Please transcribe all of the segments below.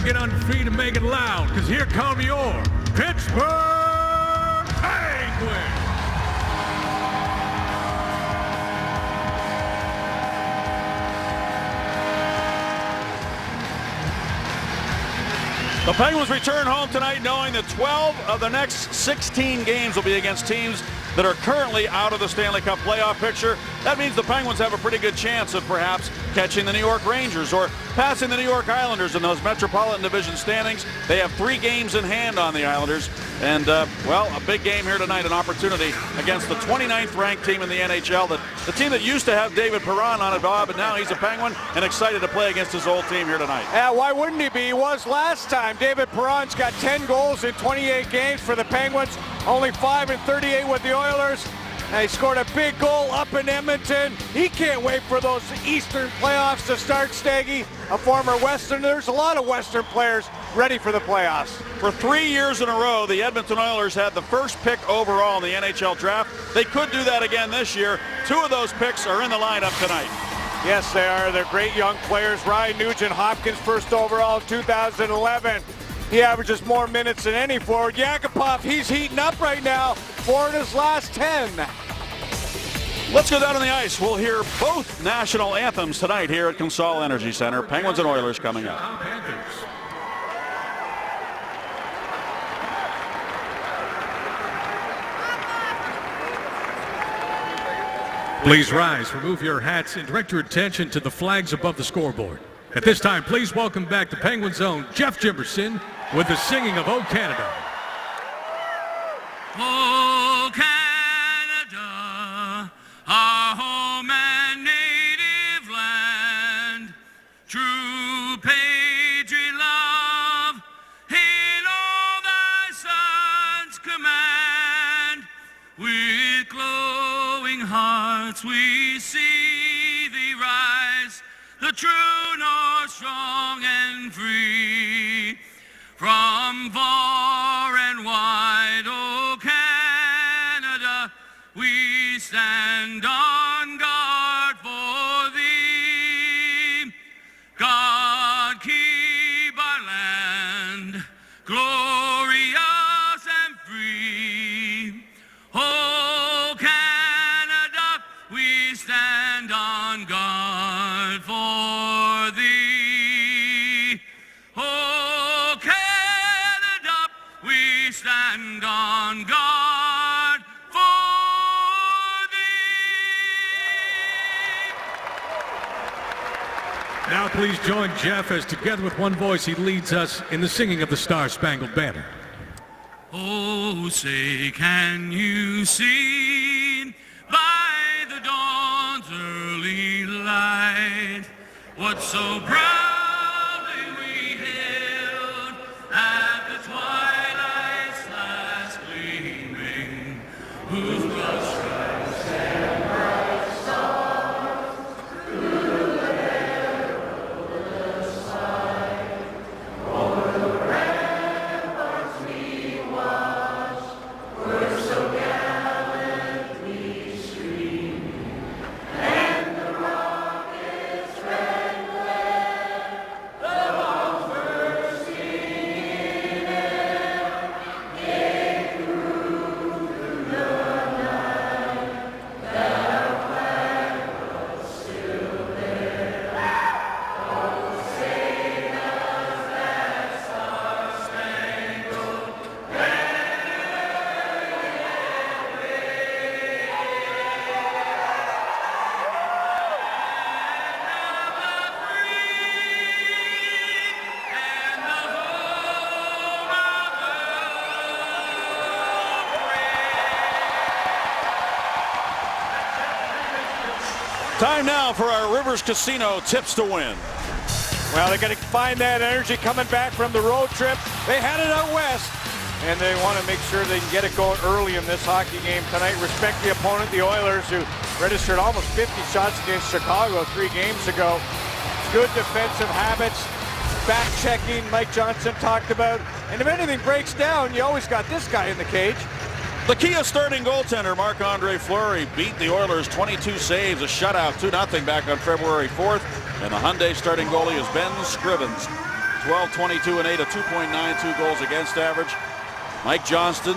get on your feet and make it loud, because here come your Pittsburgh Penguins! The Penguins return home tonight knowing that 12 of the next 16 games will be against teams that are currently out of the Stanley Cup playoff picture. That means the Penguins have a pretty good chance of perhaps catching the New York Rangers or passing the New York Islanders in those Metropolitan Division standings. They have 3 games in hand on the Islanders. And, well, a big game here tonight, an opportunity against the 29th ranked team in the NHL, the team that used to have David Perron on it, Bob, but now he's a Penguin and excited to play against his old team here tonight. Yeah, why wouldn't he be? He was last time. David Perron's got 10 goals in 28 games for the Penguins, only 5 in 38 with the Oilers. And he scored a big goal up in Edmonton. He can't wait for those Eastern playoffs to start, Staggy. A former Western. There's a lot of Western players ready for the playoffs. For 3 years in a row, the Edmonton Oilers had the first pick overall in the NHL draft. They could do that again this year. 2 of those picks are in the lineup tonight. Yes, they are. They're great young players. Ryan Nugent-Hopkins, first overall in 2011. He averages more minutes than any forward. Yakupov, he's heating up right now. 4 in his last 10. Let's go down on the ice. We'll hear both national anthems tonight here at Consol Energy Center. Penguins and Oilers coming up. Please rise, remove your hats, and direct your attention to the flags above the scoreboard. At this time, please welcome back the Penguins' own Jeff Jimmerson with the singing of "O Canada." O Canada, our home and native land, true patriot love, in all thy sons command. With glowing hearts we see thee rise, the true north, strong and free. From far and wide, O Canada, we stand on guard for thee. God keep our land glorious and free. O Canada, we stand on guard for thee. O Canada, we stand on guard for thee. Now please join Jeff as together with one voice he leads us in the singing of the Star-Spangled Banner. Oh, say, can you see by the dawn's early light what so proudly we hailed at the twilight's last gleaming, whose broad stripes and bright stars through the perilous fight o'er the ramparts we watched were so gallantly streaming, and the rocket's red glare, the bombs bursting in air, gave proof through the night that our flag was still there. Oh, sing us that star-spangled Time now for our Rivers Casino tips to win. Well, they're going to find that energy coming back from the road trip. They had it out west, and they want to make sure they can get it going early in this hockey game tonight. Respect the opponent, the Oilers, who registered almost 50 shots against Chicago 3 games ago. Good defensive habits, back-checking Mike Johnson talked about. And if anything breaks down, you always got this guy in the cage. The Kia starting goaltender Marc-Andre Fleury beat the Oilers 22 saves, a shutout, 2-0 back on February 4th. And the Hyundai starting goalie is Ben Scrivens. 12, 22, and 8, a 2.92 goals against average. Mike Johnston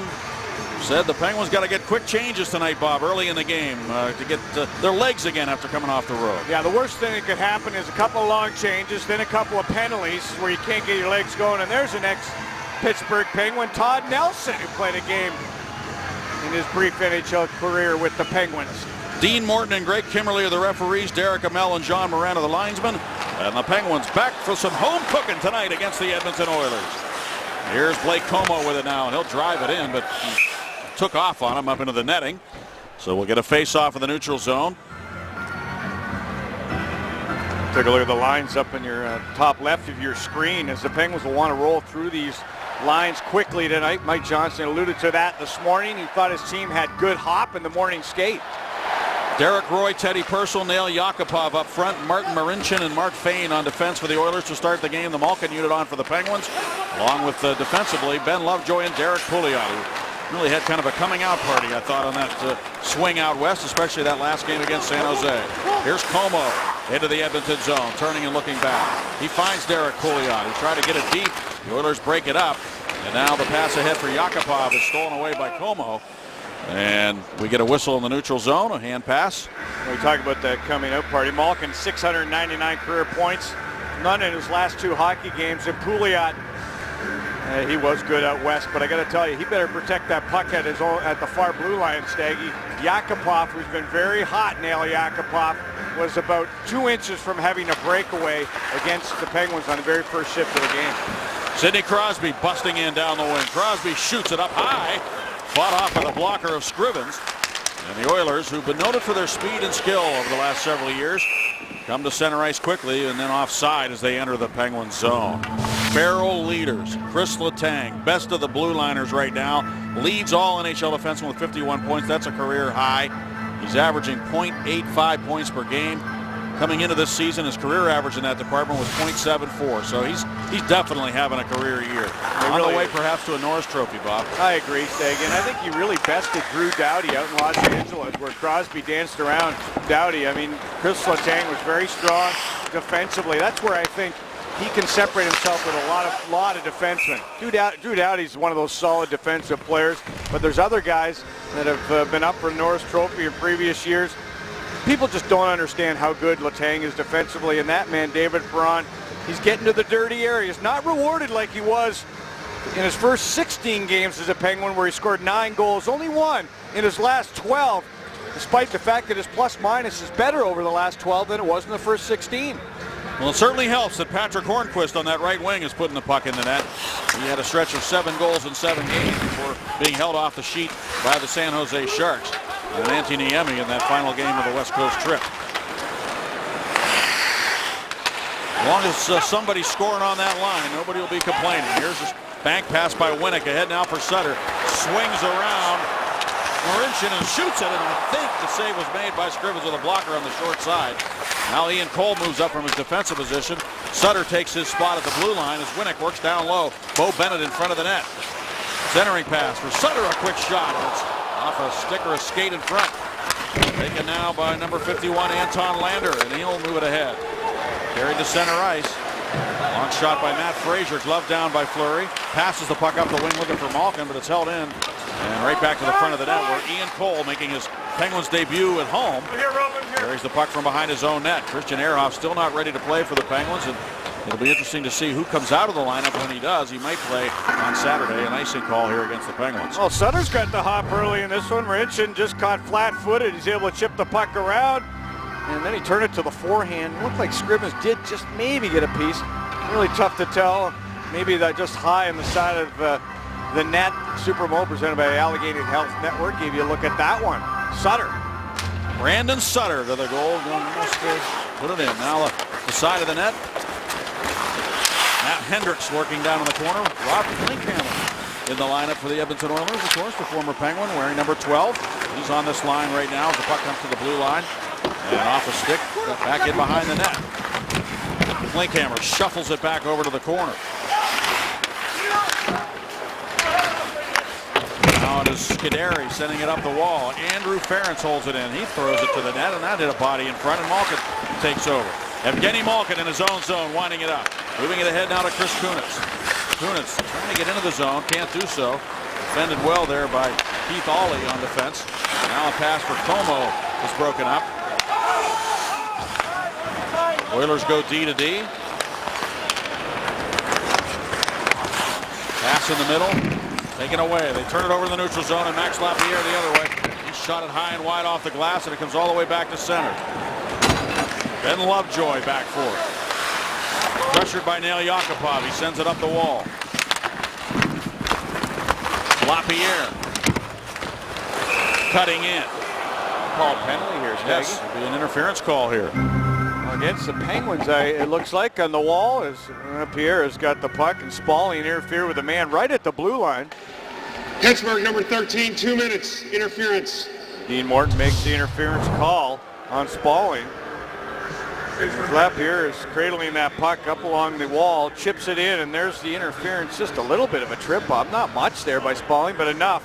said the Penguins got to get quick changes tonight, Bob, early in the game to get their legs again after coming off the road. Yeah, the worst thing that could happen is a couple of long changes, then a couple of penalties where you can't get your legs going. And there's the next Pittsburgh Penguin, Todd Nelson, who played a game in his brief NHL career with the Penguins. Dean Morton and Greg Kimmerly are the referees. Derek Amell and John Moran are the linesmen. And the Penguins back for some home cooking tonight against the Edmonton Oilers. Here's Blake Como with it now, and he'll drive it in, but he took off on him up into the netting. So we'll get a face-off in the neutral zone. Take a look at the lines up in your top left of your screen as the Penguins will want to roll through these lines quickly tonight. Mike Johnston alluded to that this morning. He thought his team had good hop in the morning skate. Derek Roy, Teddy Purcell, Nail Yakupov up front. Martin Marincin and Mark Fane on defense for the Oilers to start the game. The Malkin unit on for the Penguins, along with defensively Ben Lovejoy and Derek Pouliot, who really had kind of a coming out party, I thought, on that swing out west, especially that last game against San Jose. Here's Como into the Edmonton zone, turning and looking back. He finds Derek Pouliot. He tried to get it deep. The Oilers break it up, and now the pass ahead for Yakupov is stolen away by Como. And we get a whistle in the neutral zone, a hand pass. We talk about that coming out party. Malkin, 699 career points, none in his last 2 hockey games. And Pouliot, he was good out west, but I got to tell you, he better protect that puck at the far blue line, Staggy. Yakupov, who's been very hot, Nail Yakupov, was about 2 inches from having a breakaway against the Penguins on the very first shift of the game. Sidney Crosby busting in down the wing. Crosby shoots it up high. Fought off by the blocker of Scrivens. And the Oilers, who've been noted for their speed and skill over the last several years, come to center ice quickly and then offside as they enter the Penguins zone. Barrel leaders. Chris Letang, best of the blue liners right now, leads all NHL defensemen with 51 points. That's a career high. He's averaging .85 points per game. Coming into this season, his career average in that department was .74. So he's definitely having a career year. On the way perhaps to a Norris Trophy, Bob. I agree, Stag, and I think he really bested Drew Doughty out in Los Angeles where Crosby danced around Doughty. I mean, Chris Letang was very strong defensively. That's where I think he can separate himself with a lot of defensemen. Drew Doughty's one of those solid defensive players, but there's other guys that have been up for Norris Trophy in previous years. People just don't understand how good Letang is defensively, and that man, David Perron, he's getting to the dirty areas. Not rewarded like he was in his first 16 games as a Penguin, where he scored 9 goals, only 1 in his last 12, despite the fact that his plus-minus is better over the last 12 than it was in the first 16. Well, it certainly helps that Patrick Hornquist on that right wing is putting the puck in the net. He had a stretch of 7 goals in 7 games before being held off the sheet by the San Jose Sharks. And Antti Niemi in that final game of the West Coast trip. As long as somebody's scoring on that line, nobody will be complaining. Here's this bank pass by Winnick. Ahead now for Sutter. Swings around Marincin and shoots it, and I think the save was made by Scrivens with a blocker on the short side. Now Ian Cole moves up from his defensive position. Sutter takes his spot at the blue line as Winnick works down low. Bo Bennett in front of the net. Centering pass for Sutter, a quick shot. It's off a stick or a skate in front. Taken now by number 51, Anton Lander, and he'll move it ahead. Carried to center ice. Long shot by Matt Frazier, gloved down by Fleury. Passes the puck up the wing looking for Malkin, but it's held in. And right back to the front of the net where Ian Cole, making his Penguins debut at home, carries the puck from behind his own net. Christian Ehrhoff still not ready to play for the Penguins, and it'll be interesting to see who comes out of the lineup when he does. He might play on Saturday, an icing call here against the Penguins. Well, Sutter's got the hop early in this one. Marincin just caught flat-footed. He's able to chip the puck around, and then he turned it to the forehand. It looked like Scrivens did just maybe get a piece. Really tough to tell. Maybe that just high on the side of the net. Super Bowl presented by Allegheny Health Network gave you a look at that one. Sutter. Brandon Sutter to the goal. Almost put it in. Now the side of the net. Matt Hendricks working down in the corner. Rob Klinkhammer in the lineup for the Edmonton Oilers, of course, the former Penguin, wearing number 12. He's on this line right now as the puck comes to the blue line. And off a stick, back in behind the net. Klinkhammer shuffles it back over to the corner. Now it is Scuderi sending it up the wall. Andrew Ferentz holds it in. He throws it to the net, and that hit a body in front, and Malkin takes over. Evgeny Malkin in his own zone, winding it up. Moving it ahead now to Chris Kunitz. Kunitz trying to get into the zone, can't do so. Defended well there by Keith Ollie on defense. Now a pass for Como is broken up. Oilers go D to D. Pass in the middle, taken away. They turn it over to the neutral zone, and Max Lapierre the other way. He shot it high and wide off the glass, and it comes all the way back to center. Ben Lovejoy back for it. Pressured by Nail Yakupov. He sends it up the wall. Lapierre cutting in. Call penalty here, Staggy. Yes, it'll be an interference call here. Against the Penguins, it looks like on the wall as Pierre has got the puck and Spalling interfered with a man right at the blue line. Pittsburgh number 13, 2 minutes, interference. Dean Morton makes the interference call on Spalling. Lapierre is cradling that puck up along the wall, chips it in, and there's the interference. Just a little bit of a trip up, not much there by Spalling, but enough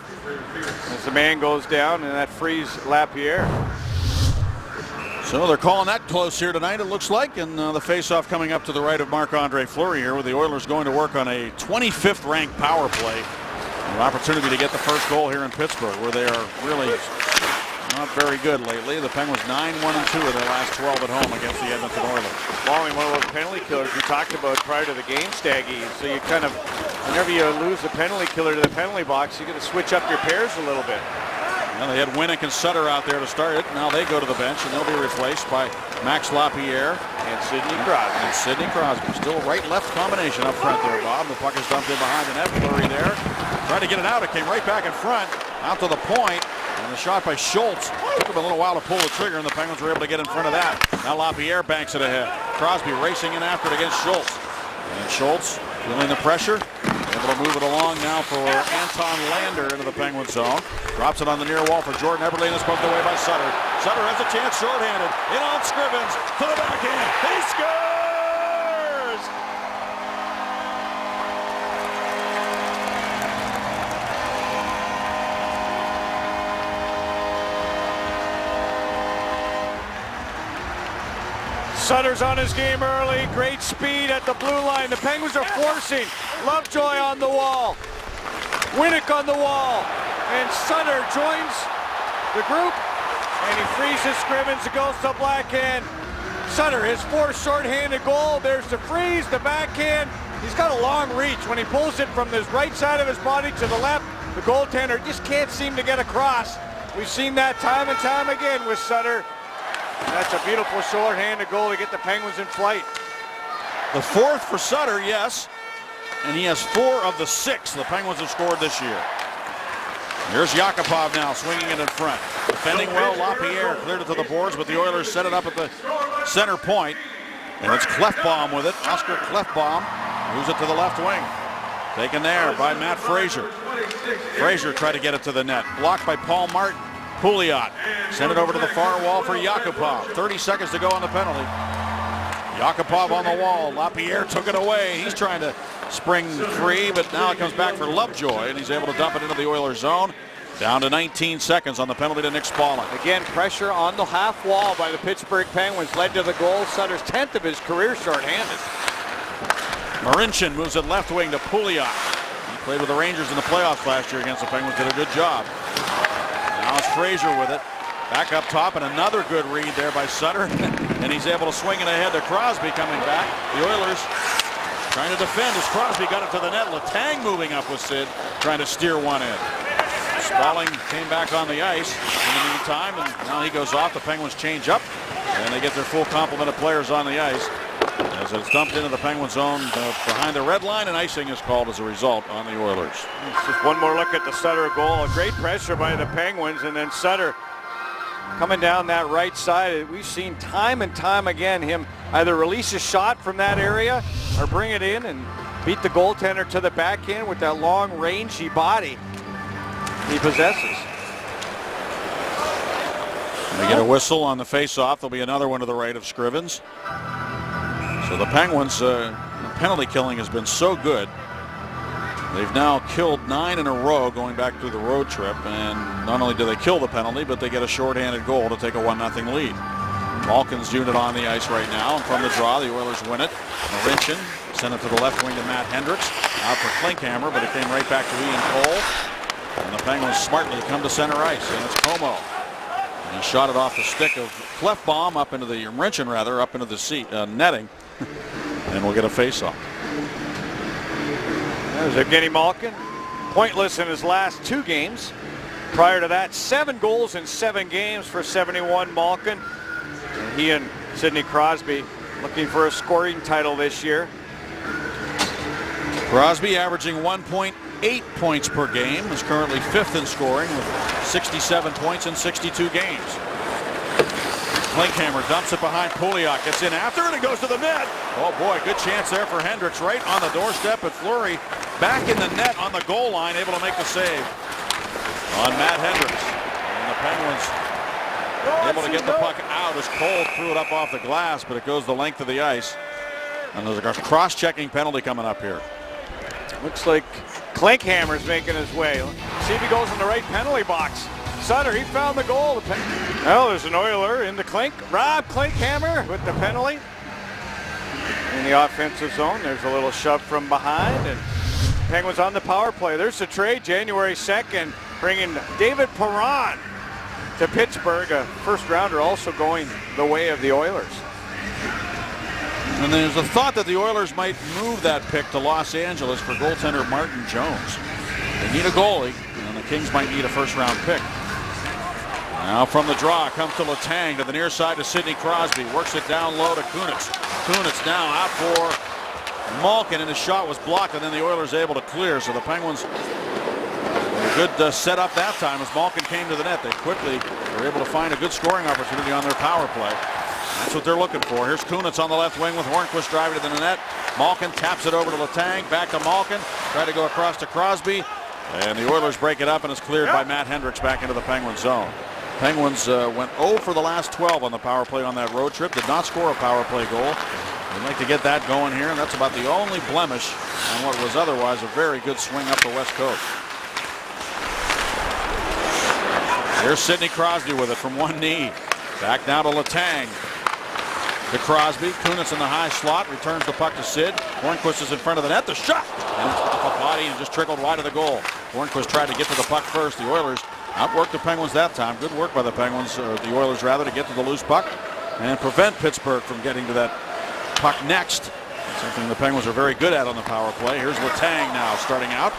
as the man goes down, and that frees Lapierre. So they're calling that close here tonight, it looks like, and the face-off coming up to the right of Marc-Andre Fleury here, with the Oilers going to work on a 25th ranked power play. An opportunity to get the first goal here in Pittsburgh, where they are really not very good lately. The Penguins 9-1-2 in their last 12 at home against the Edmonton Oilers. Spalling, one of those penalty killers we talked about prior to the game, Staggy. So you kind of, whenever you lose a penalty killer to the penalty box, you got to switch up your pairs a little bit. Well, they had Winnick and Sutter out there to start it. Now they go to the bench, and they'll be replaced by Max Lapierre and Sidney Crosby. And Sidney Crosby. Still right-left combination up front there, Bob. The puck is dumped in behind the net. Fleury there. Tried to get it out. It came right back in front. Out to the point. And the shot by Schultz. Took him a little while to pull the trigger, and the Penguins were able to get in front of that. Now Lapierre banks it ahead. Crosby racing in after it against Schultz. And Schultz feeling the pressure. Able to move it along now for Anton Lander into the Penguin zone. Drops it on the near wall for Jordan Eberle, and it's poked away by Sutter. Sutter has a chance shorthanded. In on Scrivens to the backhand. He scores! Sutter's on his game early. Great speed at the blue line. The Penguins are forcing. Lovejoy on the wall. Winnick on the wall. And Sutter joins the group. And he freezes Scrivens. It goes to backhand. Sutter, his fourth shorthanded goal. There's the freeze, the backhand. He's got a long reach. When he pulls it from the right side of his body to the left, the goaltender just can't seem to get across. We've seen that time and time again with Sutter. That's a beautiful short-handed goal to get the Penguins in flight. The fourth for Sutter, yes. And he has 4 of the 6 the Penguins have scored this year. Here's Yakupov now swinging it in front. Defending well, Lapierre cleared it to the boards, but the Oilers set it up at the center point. And it's Klefbom with it. Oscar Klefbom moves it to the left wing. Taken there by Matt Fraser. Fraser tried to get it to the net. Blocked by Paul Martin. Pouliot sent it over to the far wall for Yakupov. 30 seconds to go on the penalty. Yakupov on the wall. Lapierre took it away. He's trying to spring free, but now it comes back for Lovejoy, and he's able to dump it into the Oilers zone. Down to 19 seconds on the penalty to Nick Spalling. Again, pressure on the half wall by the Pittsburgh Penguins led to the goal. Sutter's 10th of his career shorthanded. Marincin moves it left wing to Pouliot. He played with the Rangers in the playoffs last year against the Penguins. Did a good job. Now it's Fraser with it. Back up top, and another good read there by Sutter. And he's able to swing it ahead to Crosby coming back. The Oilers trying to defend as Crosby got it to the net. Letang moving up with Sid, trying to steer one in. Spalling came back on the ice in the meantime, and now he goes off. The Penguins change up, and they get their full complement of players on the ice. As it's dumped into the Penguin zone behind the red line, and icing is called as a result on the Oilers. It's just one more look at the Sutter goal. A great pressure by the Penguins, and then Sutter coming down that right side. We've seen time and time again him either release a shot from that area or bring it in and beat the goaltender to the backhand with that long rangy body he possesses. They get a whistle on the face-off. There'll be another one to the right of Scrivens. So the Penguins, penalty killing has been so good. They've now killed 9 in a row going back through the road trip, and not only do they kill the penalty, but they get a shorthanded goal to take a 1-0 lead. Malkin's unit on the ice right now, and from the draw, the Oilers win it. Marincin sent it to the left wing to Matt Hendricks. Out for Klinkhammer, but it came right back to Ian Cole. And the Penguins smartly come to center ice, and it's Como. And he shot it off the stick of Clefbaum up into the Marincin, rather, up into the seat netting, and we'll get a face-off. There's Evgeny Malkin, pointless in his last 2 games. Prior to that, 7 goals in 7 games for 71 Malkin. And he and Sidney Crosby looking for a scoring title this year. Crosby averaging 1.8 points per game, is currently 5th in scoring with 67 points in 62 games. Klinkhammer dumps it behind Pouliot, gets in after it, and goes to the net. Oh boy, good chance there for Hendricks, right on the doorstep, but Fleury back in the net on the goal line, able to make the save on Matt Hendricks. And the Penguins able to get the puck out as Cole threw it up off the glass, but it goes the length of the ice. And there's a cross-checking penalty coming up here. Looks like Klinkhammer's making his way. See if he goes in the right penalty box. Sutter, he found the goal. Well, there's an Oiler in the Rob Klinkhammer with the penalty. In the offensive zone, there's a little shove from behind, and Penguins on the power play. There's the trade, January 2nd, bringing David Perron to Pittsburgh, a first rounder also going the way of the Oilers. And there's a thought that the Oilers might move that pick to Los Angeles for goaltender Martin Jones. They need a goalie, and the Kings might need a first-round pick. Now from the draw comes to Letang to the near side to Sidney Crosby. Works it down low to Kunitz. Kunitz now out for Malkin, and his shot was blocked, and then the Oilers able to clear. So the Penguins were good set up that time as Malkin came to the net. They quickly were able to find a good scoring opportunity on their power play. That's what they're looking for. Here's Kunitz on the left wing with Hornquist driving to the net. Malkin taps it over to Letang, back to Malkin. Try to go across to Crosby. And the Oilers break it up, and it's cleared by Matt Hendricks back into the Penguin zone. Penguins went 0 for the last 12 on the power play on that road trip. Did not score a power play goal. They'd like to get that going here, and that's about the only blemish on what was otherwise a very good swing up the West Coast. Here's Sidney Crosby with it from one knee. Back now to Letang. To Crosby. Kunitz in the high slot. Returns the puck to Sid. Hornquist is in front of the net. The shot! And it's off a body and just trickled wide of the goal. Hornquist tried to get to the puck first. The Oilers outworked the Penguins that time. Good work by the Penguins, or the Oilers rather, to get to the loose puck and prevent Pittsburgh from getting to that puck next. That's something the Penguins are very good at on the power play. Here's Letang now starting out.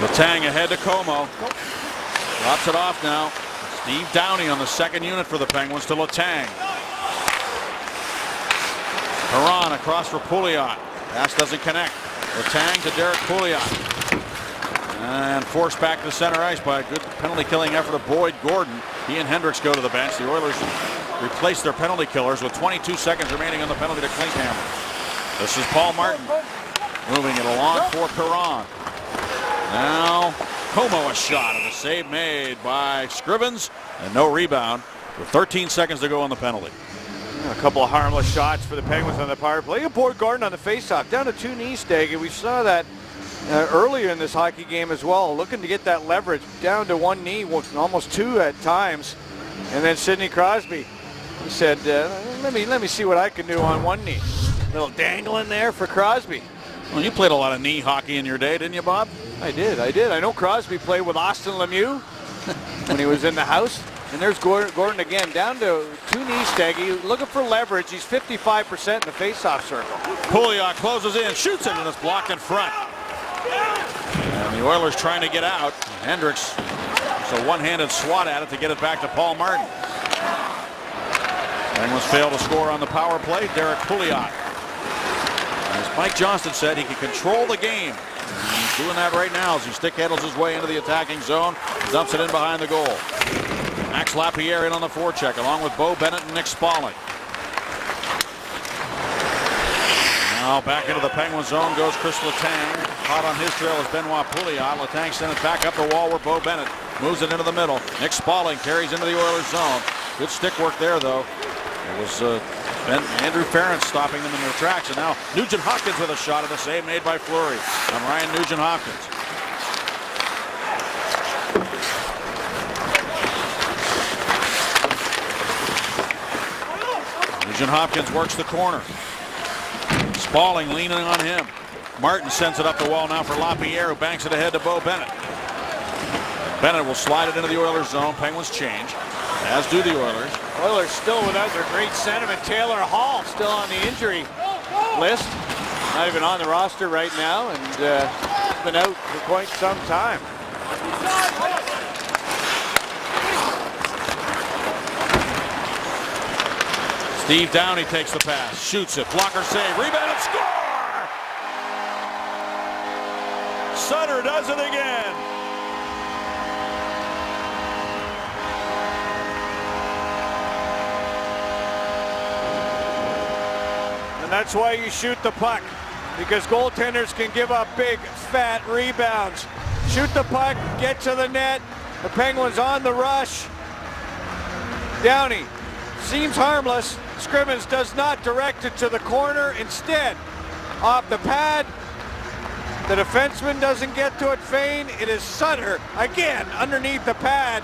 Letang ahead to Como. Drops it off now. Steve Downey on the second unit for the Penguins to Letang. Perron across for Pouliot. Pass doesn't connect. Letang to Derek Pouliot. And forced back to center ice by a good penalty-killing effort of Boyd Gordon. He and Hendricks go to the bench. The Oilers replace their penalty killers with 22 seconds remaining on the penalty to Klinkhammer. This is Paul Martin moving it along for Perron. Now Como a shot, and a save made by Scrivens, and no rebound with 13 seconds to go on the penalty. A couple of harmless shots for the Penguins on the power play. Boyd Gordon on the faceoff, down to 2 knee stag, and we saw that earlier in this hockey game as well, looking to get that leverage down to 1 knee, almost 2 at times. And then Sidney Crosby, he said, let me see what I can do on 1 knee. Little dangling there for Crosby. Well, you played a lot of knee hockey in your day, didn't you, Bob? I did. I know Crosby played with Austin Lemieux when he was in the house. And there's Gordon again, down to 2 knee staggy, looking for leverage. He's 55% in the face-off circle. Pouliot closes in, shoots it, and it's blocked in front. And the Oilers trying to get out. Hendricks, it's a one-handed swat at it to get it back to Paul Martin. Penguins fail to score on the power play. Derek Pouliot. As Mike Johnston said, he can control the game. He's doing that right now as he stick handles his way into the attacking zone, dumps it in behind the goal. Max Lapierre in on the forecheck, along with Bo Bennett and Nick Spaulding. Now back into the Penguin zone goes Chris Letang. Hot on his trail is Benoit Pouliot. Letang sent it back up the wall where Bo Bennett moves it into the middle. Nick Spaulding carries into the Oilers zone. Good stick work there, though. It was Andrew Ferentz stopping them in their tracks, and now Nugent Hopkins with a shot at the save made by Fleury on Ryan Nugent Hopkins. Nugent Hopkins works the corner. Spaulding leaning on him. Martin sends it up the wall now for LaPierre, who banks it ahead to Bo Bennett. Bennett will slide it into the Oilers zone. Penguins change, as do the Oilers. Oilers still without their great centerman. Taylor Hall still on the injury list. Not even on the roster right now, and been out for quite some time. Steve Downey takes the pass, shoots it, blocker save, rebound and score! Sutter does it again. And that's why you shoot the puck, because goaltenders can give up big, fat rebounds. Shoot the puck, get to the net. The Penguins on the rush. Downey seems harmless. Scrivens does not direct it to the corner. Instead, off the pad, the defenseman doesn't get to it. Fane. It is Sutter again underneath the pad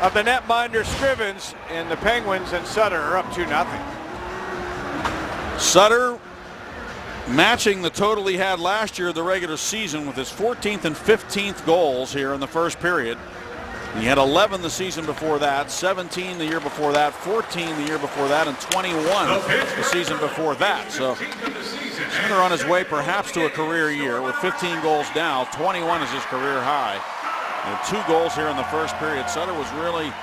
of the netminder Scrivens, and the Penguins and Sutter are up 2-0. Sutter matching the total he had last year of the regular season with his 14th and 15th goals here in the first period. He had 11 the season before that, 17 the year before that, 14 the year before that, and 21 the season before that. So Sutter on his way perhaps to a career year with 15 goals now. 21 is his career high. And 2 goals here in the first period. Sutter was really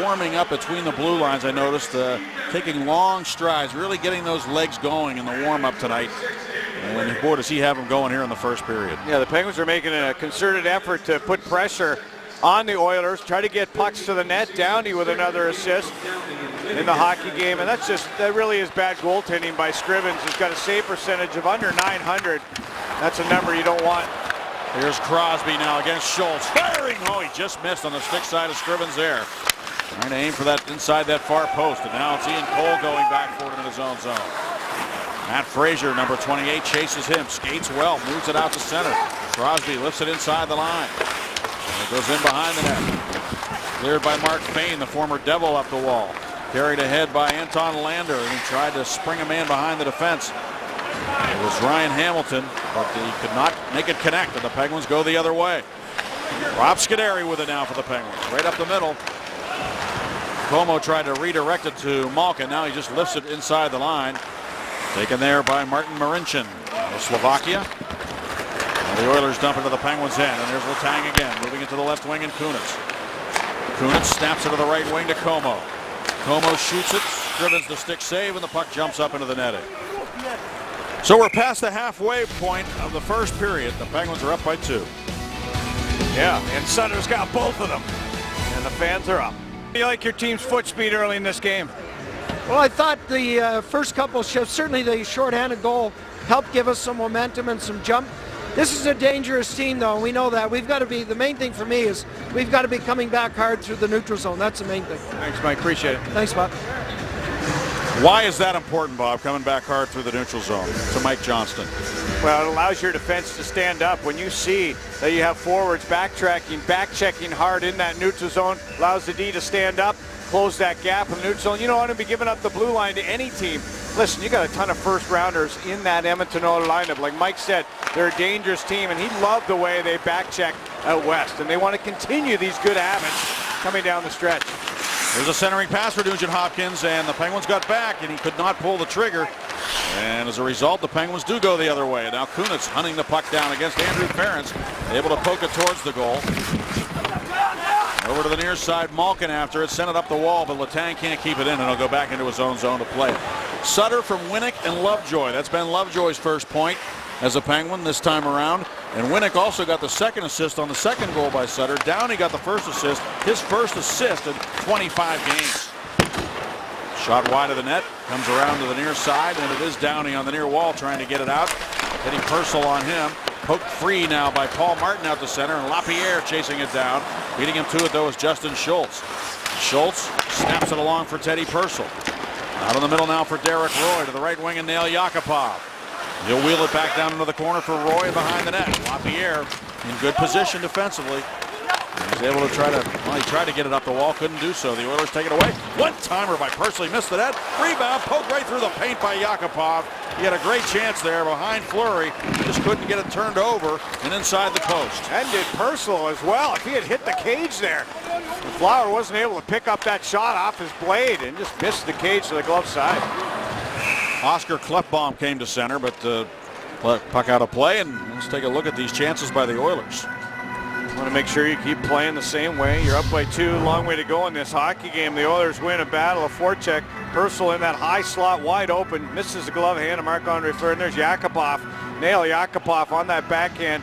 warming up between the blue lines, I noticed, taking long strides, really getting those legs going in the warm-up tonight. And boy, does he have them going here in the first period. Yeah, the Penguins are making a concerted effort to put pressure on the Oilers, try to get pucks to the net. Downey with another assist in the hockey game, and that really is bad goaltending by Scrivens. He's got a save percentage of under 900. That's a number you don't want. Here's Crosby now against Schultz, firing. Oh, he just missed on the stick side of Scrivens there. Trying to aim for that inside that far post, and now it's Ian Cole going back for it in his own zone. Matt Frazier, number 28, chases him, skates well, moves it out to center. Crosby lifts it inside the line. It goes in behind the net. Cleared by Mark Fane, the former Devil, up the wall. Carried ahead by Anton Lander, and he tried to spring a man behind the defense. It was Ryan Hamilton, but he could not make it connect, and the Penguins go the other way. Rob Scuderi with it now for the Penguins, right up the middle. Como tried to redirect it to Malkin. Now he just lifts it inside the line. Taken there by Martin Marincin of Slovakia. And the Oilers dump into the Penguins' end. And there's Letang again, moving into the left wing, and Kunitz. Kunitz snaps it to the right wing to Como. Como shoots it, Scrivens the stick save, and the puck jumps up into the netting. So we're past the halfway point of the first period. The Penguins are up by 2. Yeah, and Sutter's got both of them. And the fans are up. How do you like your team's foot speed early in this game? Well, I thought the first couple shifts, certainly the shorthanded goal, helped give us some momentum and some jump. This is a dangerous team, though. We know that. We've got to be, the main thing for me is we've got to be coming back hard through the neutral zone. That's the main thing. Thanks, Mike. Appreciate it. Thanks, Bob. Why is that important, Bob, coming back hard through the neutral zone to Mike Johnston? Well, it allows your defense to stand up. When you see that you have forwards backtracking, back-checking hard in that neutral zone, allows the D to stand up, close that gap in the neutral zone. You don't want to be giving up the blue line to any team. Listen, you got a ton of first-rounders in that Edmonton Oilers lineup. Like Mike said, they're a dangerous team, and he loved the way they back-check out west. And they want to continue these good habits coming down the stretch. There's a centering pass for Nugent Hopkins, and the Penguins got back, and he could not pull the trigger. And as a result, the Penguins do go the other way. Now Kunitz hunting the puck down against Andrew Ference, able to poke it towards the goal. Over to the near side, Malkin after it, sent it up the wall, but Letang can't keep it in, and he'll go back into his own zone to play it. Sutter from Winnick and Lovejoy. That's been Lovejoy's first point as a Penguin this time around. And Winnick also got the second assist on the second goal by Sutter. Downey got the first assist, his first assist in 25 games. Shot wide of the net, comes around to the near side, and it is Downey on the near wall trying to get it out. Hitting Purcell on him. Poked free now by Paul Martin out to center, and LaPierre chasing it down. Beating him to it, though, is Justin Schultz. Schultz snaps it along for Teddy Purcell. Out in the middle now for Derek Roy to the right wing, and Nail Yakupov. He'll wheel it back down into the corner for Roy behind the net. LaPierre in good position defensively. He's able to he tried to get it up the wall, couldn't do so. The Oilers take it away. One-timer by Pursley, missed the net. Rebound, poked right through the paint by Yakupov. He had a great chance there behind Fleury. Just couldn't get it turned over and inside the post. And did Purcell as well. If he had hit the cage there, the Flower wasn't able to pick up that shot off his blade and just missed the cage to the glove side. Oscar Klefbom came to center, but puck out of play, and let's take a look at these chances by the Oilers. Want to make sure you keep playing the same way. You're up by 2, long way to go in this hockey game. The Oilers win a battle of forecheck. Purcell in that high slot, wide open, misses the glove hand of Marc-Andre Fleury. And there's Yakupov. Nail Yakupov on that backhand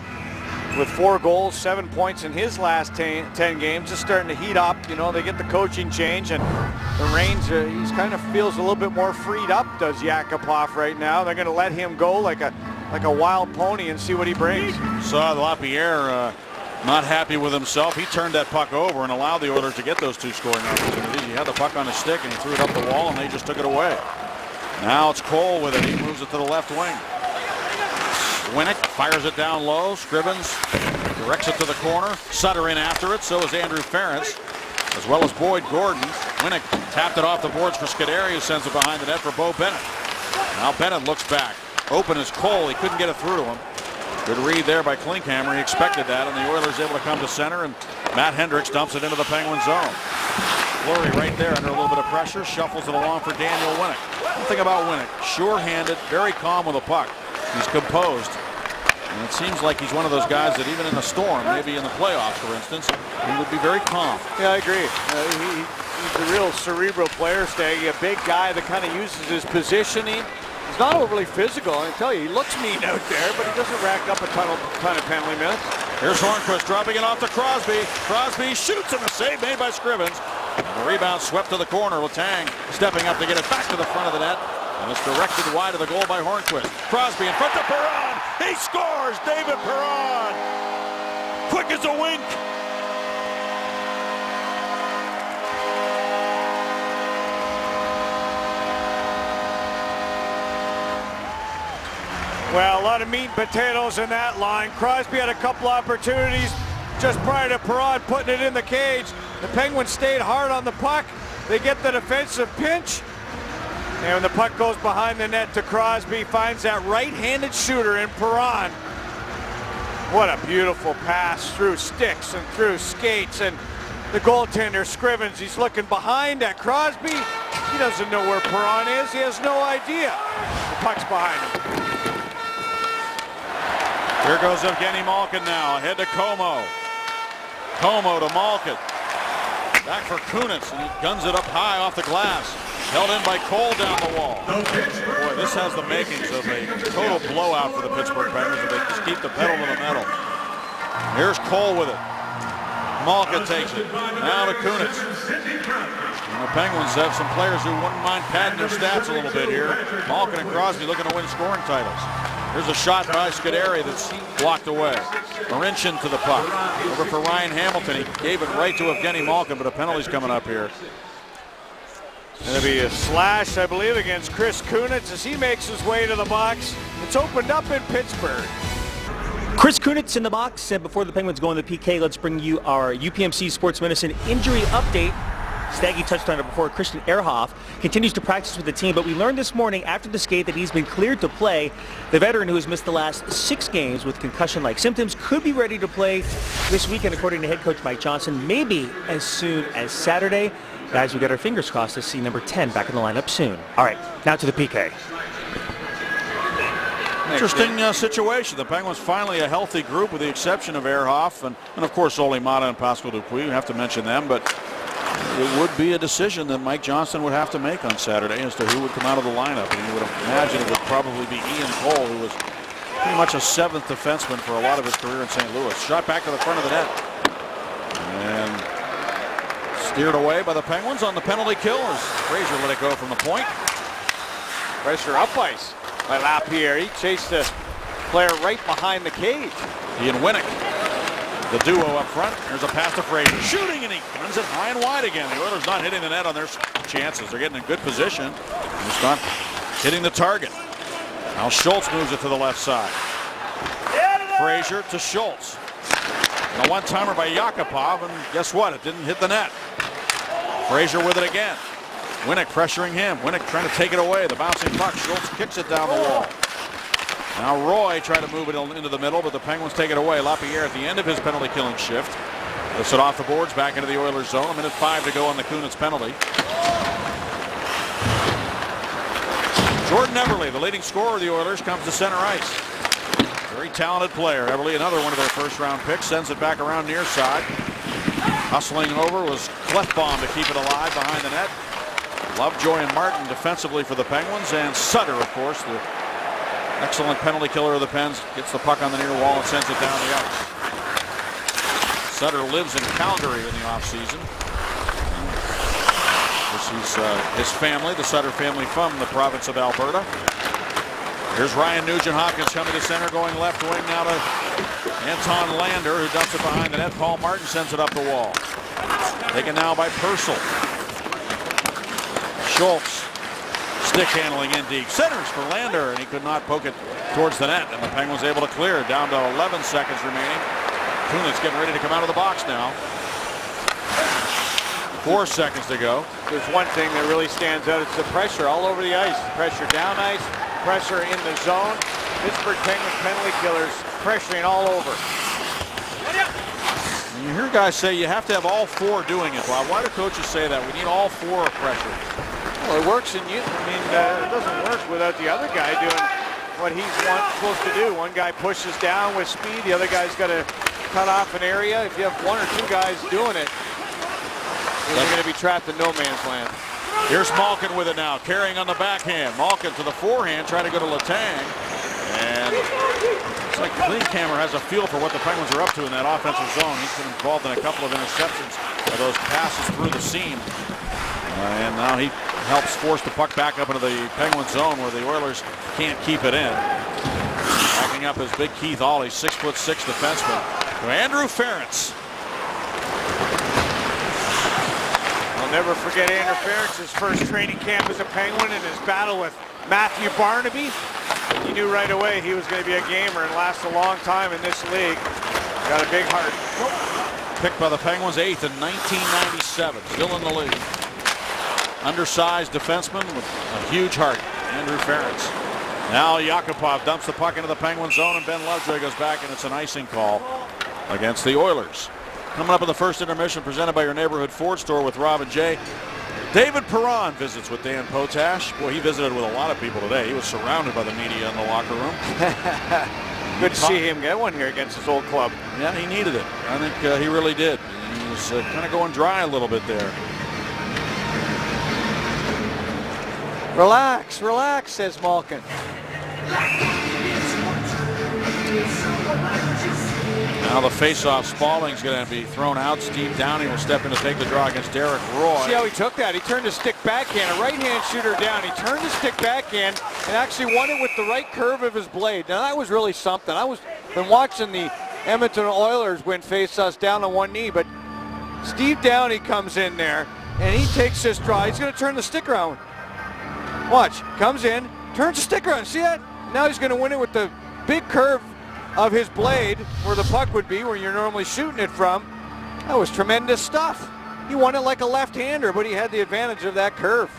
with 4 goals, 7 points in his last 10 games. Just starting to heat up. You know, they get the coaching change, and the reins, he kind of feels a little bit more freed up, does Yakupov right now. They're going to let him go like a wild pony and see what he brings. Saw Lapierre not happy with himself. He turned that puck over and allowed the Oilers to get those 2 scoring opportunities. He had the puck on his stick and he threw it up the wall, and they just took it away. Now it's Cole with it. He moves it to the left wing. Winnick fires it down low. Scrivens directs it to the corner. Sutter in after it. So is Andrew Ference, as well as Boyd Gordon. Winnick tapped it off the boards for Scuderi, who sends it behind the net for Bo Bennett. Now Bennett looks back. Open is Cole. He couldn't get it through to him. Good read there by Klinkhammer. He expected that, and the Oilers able to come to center, and Matt Hendricks dumps it into the Penguin zone. Fleury right there under a little bit of pressure, shuffles it along for Daniel Winnick. One thing about Winnick, sure-handed, very calm with the puck. He's composed, and it seems like he's one of those guys that even in a storm, maybe in the playoffs, for instance, he would be very calm. Yeah, I agree. He's a real cerebral player, Staggy, a big guy that kind of uses his positioning. He's not overly physical, I tell you. He looks mean out there, but he doesn't rack up a ton of penalty minutes. Here's Hornquist dropping it off to Crosby. Crosby shoots, and a save made by Scrivens. And the rebound swept to the corner. Letang stepping up to get it back to the front of the net. And it's directed wide of the goal by Hornquist. Crosby in front of Perron. He scores! David Perron! Quick as a wink. Well, a lot of meat and potatoes in that line. Crosby had a couple opportunities just prior to Perron putting it in the cage. The Penguins stayed hard on the puck. They get the defensive pinch. And when the puck goes behind the net to Crosby, finds that right-handed shooter in Perron. What a beautiful pass through sticks and through skates. And the goaltender, Scrivens, he's looking behind at Crosby. He doesn't know where Perron is. He has no idea. The puck's behind him. Here goes Evgeny Malkin now, ahead to Como. Como to Malkin. Back for Kunitz, and he guns it up high off the glass. Held in by Cole down the wall. Boy, this has the makings of a total blowout for the Pittsburgh Penguins if they just keep the pedal to the metal. Here's Cole with it. Malkin takes it. Now to Kunitz. And the Penguins have some players who wouldn't mind padding their stats a little bit here. Malkin and Crosby looking to win scoring titles. Here's a shot by Scuderi that's blocked away. Marincin to the puck. Over for Ryan Hamilton. He gave it right to Evgeny Malkin, but a penalty's coming up here. Going to be a slash, I believe, against Chris Kunitz as he makes his way to the box. It's opened up in Pittsburgh. Chris Kunitz in the box. And before the Penguins go in the PK, let's bring you our UPMC Sports Medicine injury update. Staggy touched on it before. Christian Ehrhoff continues to practice with the team, but we learned this morning after the skate that he's been cleared to play. The veteran who has missed the last 6 games with concussion-like symptoms could be ready to play this weekend, according to head coach Mike Johnson, maybe as soon as Saturday. Guys, we got our fingers crossed to see number 10 back in the lineup soon. All right, now to the PK. Interesting situation. The Penguins finally a healthy group with the exception of Ehrhoff and of course Olli Maatta and Pascal Dupuis. We have to mention them, but it would be a decision that Mike Johnson would have to make on Saturday as to who would come out of the lineup. And you would imagine it would probably be Ian Cole, who was pretty much a 7th defenseman for a lot of his career in St. Louis. Shot back to the front of the net. And steered away by the Penguins on the penalty kill as Fraser let it go from the point. Pressure up ice by Lapierre. He chased the player right behind the cage. Ian Winnick, the duo up front. There's a pass to Fraser. Shooting, and he runs it high and wide again. The Oilers not hitting the net on their chances. They're getting in good position. Just not hitting the target. Now Schultz moves it to the left side. Fraser to Schultz. And a one-timer by Yakupov, and guess what? It didn't hit the net. Frazier with it again. Winnick pressuring him. Winnick trying to take it away. The bouncing puck. Schultz kicks it down the wall. Now Roy tried to move it into the middle, but the Penguins take it away. Lapierre at the end of his penalty killing shift. Lifts it off the boards back into the Oilers zone. 1:05 to go on the Kunitz penalty. Jordan Eberle, the leading scorer of the Oilers, comes to center ice. Very talented player. Eberle, another one of their first-round picks, sends it back around near side. Hustling over was Klefbom to keep it alive behind the net. Lovejoy and Martin defensively for the Penguins, and Sutter, of course, the excellent penalty killer of the Pens, gets the puck on the near wall and sends it down the ice. Sutter lives in Calgary in the offseason. This is his family, the Sutter family from the province of Alberta. Here's Ryan Nugent-Hopkins coming to center, going left wing now to Anton Lander, who dumps it behind the net. Paul Martin sends it up the wall. Taken now by Purcell. Schultz, stick handling in deep. Centers for Lander, and he could not poke it towards the net, and the Penguins able to clear. Down to 11 seconds remaining. Kunitz getting ready to come out of the box now. 4 seconds to go. There's one thing that really stands out. It's the pressure all over the ice. Pressure down ice, pressure in the zone. Pittsburgh Penguins penalty killers pressuring all over. And you hear guys say you have to have all four doing it. Why do coaches say that? We need all four pressure. Well, it works in you. I mean, it doesn't work without the other guy doing what he's supposed to do. One guy pushes down with speed. The other guy's got to cut off an area. If you have one or two guys doing it, you're going to be trapped in no man's land. Here's Malkin with it now, carrying on the backhand. Malkin to the forehand, trying to go to Letang. And it's like Klinkhammer has a feel for what the Penguins are up to in that offensive zone. He's been involved in a couple of interceptions of those passes through the seam. And now he helps force the puck back up into the Penguin zone where the Oilers can't keep it in. Backing up is big Keith Aulie, 6'6" defenseman. Andrew Ference. I'll never forget Andrew Ferentz's first training camp as a Penguin and his battle with Matthew Barnaby. He knew right away he was going to be a gamer and last a long time in this league. Got a big heart. Picked by the Penguins 8th in 1997. Still in the league. Undersized defenseman with a huge heart. Andrew Ference. Now Yakupov dumps the puck into the Penguin zone, and Ben Lovejoy goes back, and it's an icing call against the Oilers. Coming up in the first intermission, presented by your neighborhood Ford store with Rob and Jay. David Perron visits with Dan Potash. Boy, he visited with a lot of people today. He was surrounded by the media in the locker room. Good to see him get one here against his old club. Yeah, he needed it. I think he really did. He was kind of going dry a little bit there. Relax, relax, says Malkin. Now the face-off, Spalling's going to be thrown out. Steve Downing will step in to take the draw against Derek Roy. See how he took that? He turned his stick backhand, a right-hand shooter down. He turned his stick backhand and actually won it with the right curve of his blade. Now that was really something. Been watching the Edmonton Oilers win face-offs down on one knee, but Steve Downing comes in there and he takes this draw. He's going to turn the stick around. Watch, comes in, turns the stick around. See that? Now he's going to win it with the big curve of his blade where the puck would be, where you're normally shooting it from. That was tremendous stuff. He won it like a left-hander, but he had the advantage of that curve.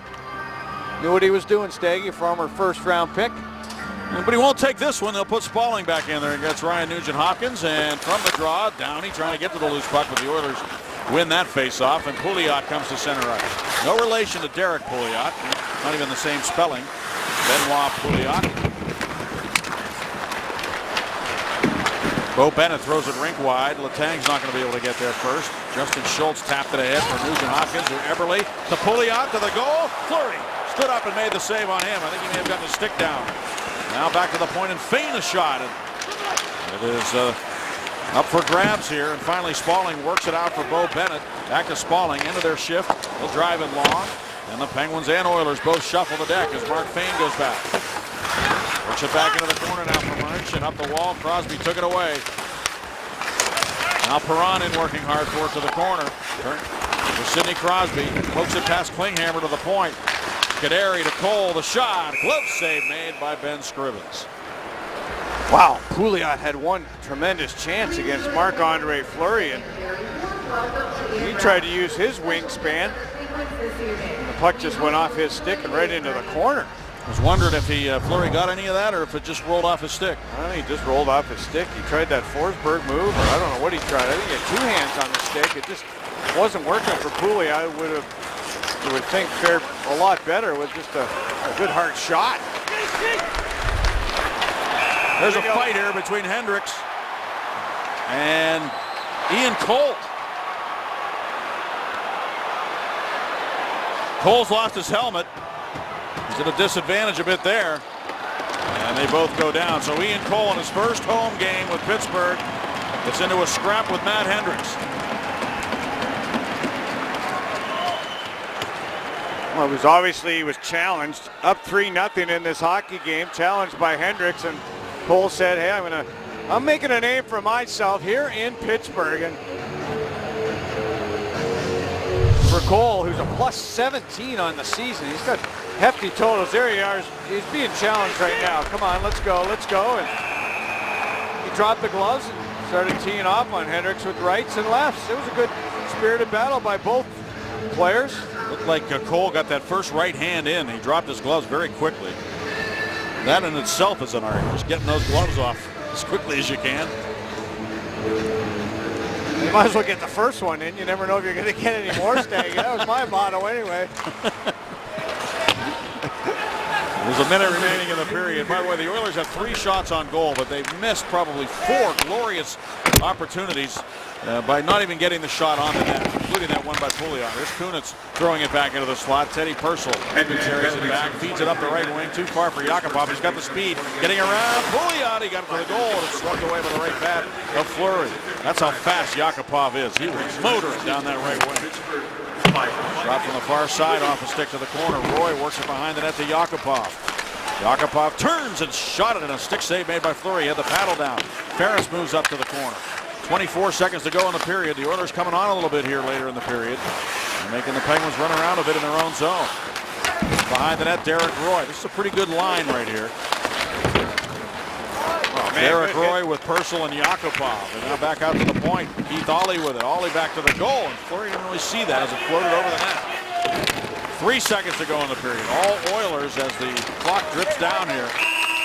Knew what he was doing, Staggy, former first-round pick. But he won't take this one. They'll put Spalling back in there against Ryan Nugent-Hopkins. And from the draw, Downey trying to get to the loose puck, but the Oilers win that face-off. And Pouliot comes to center ice. No relation to Derek Pouliot. Not even the same spelling. Benoit Pouliot. Bo Bennett throws it rink wide. Letang's not going to be able to get there first. Justin Schultz tapped it ahead for Nugent-Hopkins. Eberle to Pouliot to the goal. Fleury stood up and made the save on him. I think he may have gotten his stick down. Now back to the point and feign a shot. And it is up for grabs here. And finally Spalling works it out for Bo Bennett. Back to Spalling, into their shift. They'll drive it long. And the Penguins and Oilers both shuffle the deck as Mark Fayne goes back. Puts it back into the corner now for Munch, and up the wall. Crosby took it away. Now Perron in working hard for it to the corner. For Sidney Crosby. Pokes it past Klinghammer to the point. Kaderi to Cole, the shot. Glove save made by Ben Scrivens. Wow, Pouliot had one tremendous chance against Marc-Andre Fleury, and he tried to use his wingspan. The puck just went off his stick and right into the corner. I was wondering if Fleury got any of that or if it just rolled off his stick. I think he just rolled off his stick. He tried that Forsberg move, or I don't know what he tried. I think he had two hands on the stick. It just wasn't working for Pouliot. You would think fared a lot better with just a good hard shot. There's a fight here between Hendricks and Ian Cole. Cole's lost his helmet. He's at a disadvantage a bit there. And they both go down. So Ian Cole in his first home game with Pittsburgh gets into a scrap with Matt Hendricks. Well, it was obviously he was challenged. Up 3-0 in this hockey game, challenged by Hendricks, and Cole said, hey, I'm making a name for myself here in Pittsburgh. And for Cole, who's a +17 on the season, he's got hefty totals. There he is. He's being challenged right now. Come on, let's go. And he dropped the gloves and started teeing off on Hendricks with rights and lefts. It was a good spirited battle by both players. Looked like Cole got that first right hand in. He dropped his gloves very quickly. That in itself is an art, just getting those gloves off as quickly as you can. You might as well get the first one in. You never know if you're going to get any more, Staggy. That was my motto anyway. There's a minute remaining in the period. By the way, the Oilers have 3 shots on goal, but they've missed probably 4 glorious opportunities by not even getting the shot on the net, including that one by Pouliot. There's Kunitz throwing it back into the slot. Teddy Purcell carries it back, feeds it up the right wing, too far for Yakupov. He's got the speed, getting around. Pouliot, he got it to the goal, and it's swept away by the right pad of Fleury. That's how fast Yakupov is. He was motoring down that right wing. Shot from the far side off the stick to the corner. Roy works it behind the net to Yakupov. Yakupov turns and shot it, and a stick save made by Fleury. He had the paddle down. Ferris moves up to the corner. 24 seconds to go in the period. The Oilers coming on a little bit here later in the period, making the Penguins run around a bit in their own zone. Behind the net, Derek Roy. This is a pretty good line right here. Oh, man, Derek Roy with Purcell and Yakupov. And now back out to the point. Keith Ollie with it. Ollie back to the goal. And Fleury didn't really see that as it floated over the net. 3 seconds to go in the period. All Oilers as the clock drips down here.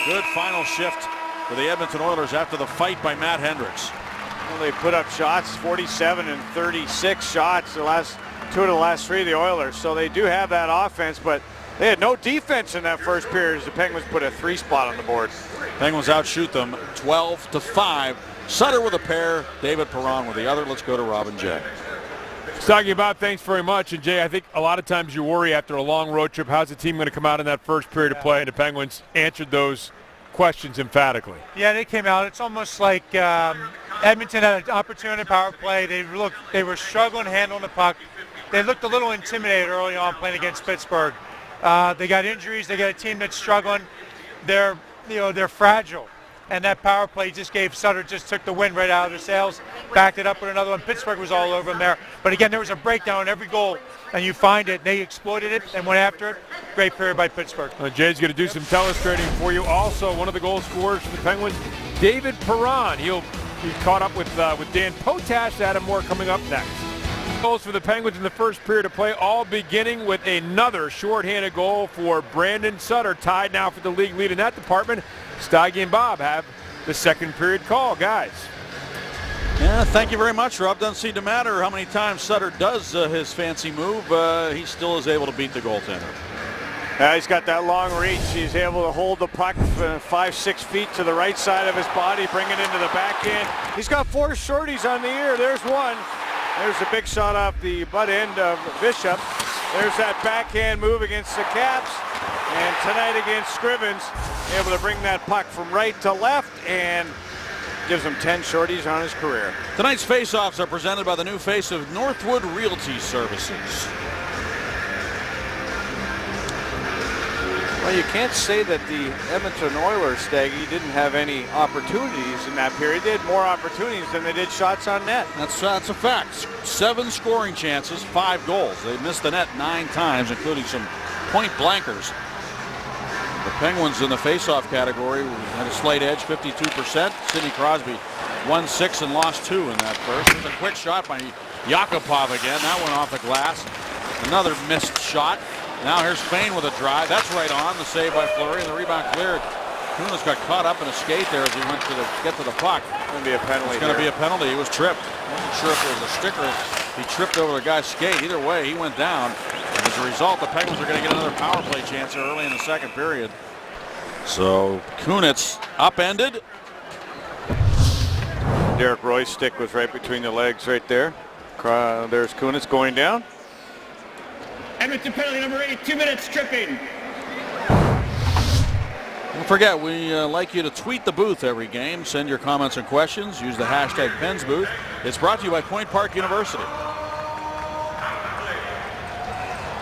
Good final shift for the Edmonton Oilers after the fight by Matt Hendricks. Well, they put up shots, 47 and 36 shots, the last 2 of the last 3 of the Oilers. So they do have that offense, but they had no defense in that first period as the Penguins put a 3 spot on the board. Penguins outshoot them 12-5. Sutter with a pair, David Perron with the other. Let's go to Rob and Jay. Talking about, thanks very much. And Jay, I think a lot of times you worry after a long road trip, how's the team going to come out in that first period of play? And the Penguins answered those questions emphatically. Yeah, they came out. It's almost like Edmonton had an opportunity power play. They were struggling handling the puck. They looked a little intimidated early on playing against Pittsburgh. They got injuries. They got a team that's struggling. They're fragile. And that power play just gave Sutter, just took the wind right out of their sails, backed it up with another one. Pittsburgh was all over them there. But again, there was a breakdown in every goal, and you find it. They exploited it and went after it. Great period by Pittsburgh. Jay's going to do some telestrating for you. Also, one of the goal scorers for the Penguins, David Perron. He'll be caught up with Dan Potash. Adam Moore coming up next. Goals for the Penguins in the first period of play, all beginning with another shorthanded goal for Brandon Sutter, tied now for the league lead in that department. Staggy and Bob have the second period call, guys. Yeah, thank you very much, Rob. Doesn't seem to matter how many times Sutter does his fancy move. He still is able to beat the goaltender. He's got that long reach. He's able to hold the puck 5-6 feet to the right side of his body, bring it into the backhand. He's got 4 shorties on the ear. There's one. There's a big shot off the butt end of Bishop. There's that backhand move against the Caps. And tonight against Scrivens, able to bring that puck from right to left and gives him 10 shorties on his career. Tonight's face-offs are presented by the new face of Northwood Realty Services. Well, you can't say that the Edmonton Oilers, Staggy, didn't have any opportunities in that period. They had more opportunities than they did shots on net. That's a fact. 7 scoring chances, 5 goals. They missed the net 9 times, including some point blankers. The Penguins in the face-off category had a slight edge, 52%. Sidney Crosby won 6 and lost 2 in that first. There's a quick shot by Yakupov again. That went off the glass. Another missed shot. Now here's Fane with a drive. That's right on. The save by Fleury, and the rebound cleared. Kunis got caught up in a skate there as he went to get to the puck. It's going to be a penalty. It's going to be a penalty. He was tripped. Wasn't sure if it was a stick or he tripped over the guy's skate. Either way, he went down. And as a result, the Penguins are going to get another power play chance here early in the second period. So Kunitz upended. Derek Roy's stick was right between the legs right there. There's Kunitz going down. Edmonton penalty number 8, 2 minutes, tripping. Don't forget, we like you to tweet the booth every game. Send your comments and questions. Use the hashtag PensBooth. It's brought to you by Point Park University.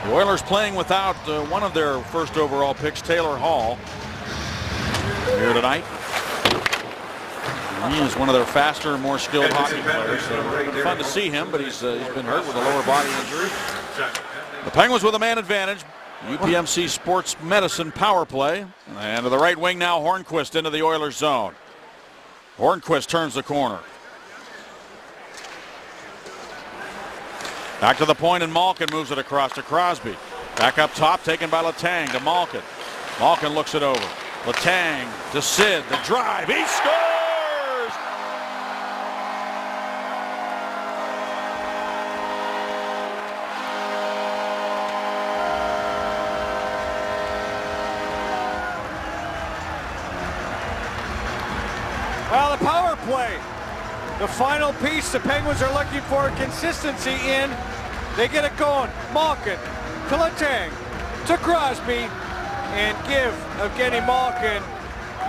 The Oilers playing without one of their first overall picks, Taylor Hall, here tonight. He is one of their faster and more skilled hockey players. So fun to see him, but he's been hurt with a lower body injury. The Penguins with a man advantage. UPMC Sports Medicine power play. And to the right wing now, Hornquist into the Oilers zone. Hornquist turns the corner. Back to the point, and Malkin moves it across to Crosby. Back up top, taken by Letang to Malkin. Malkin looks it over. Letang to Sid, the drive, he scores! Well, the power play, the final piece the Penguins are looking for consistency in. They get it going. Malkin to Letang to Crosby, and give Evgeny Malkin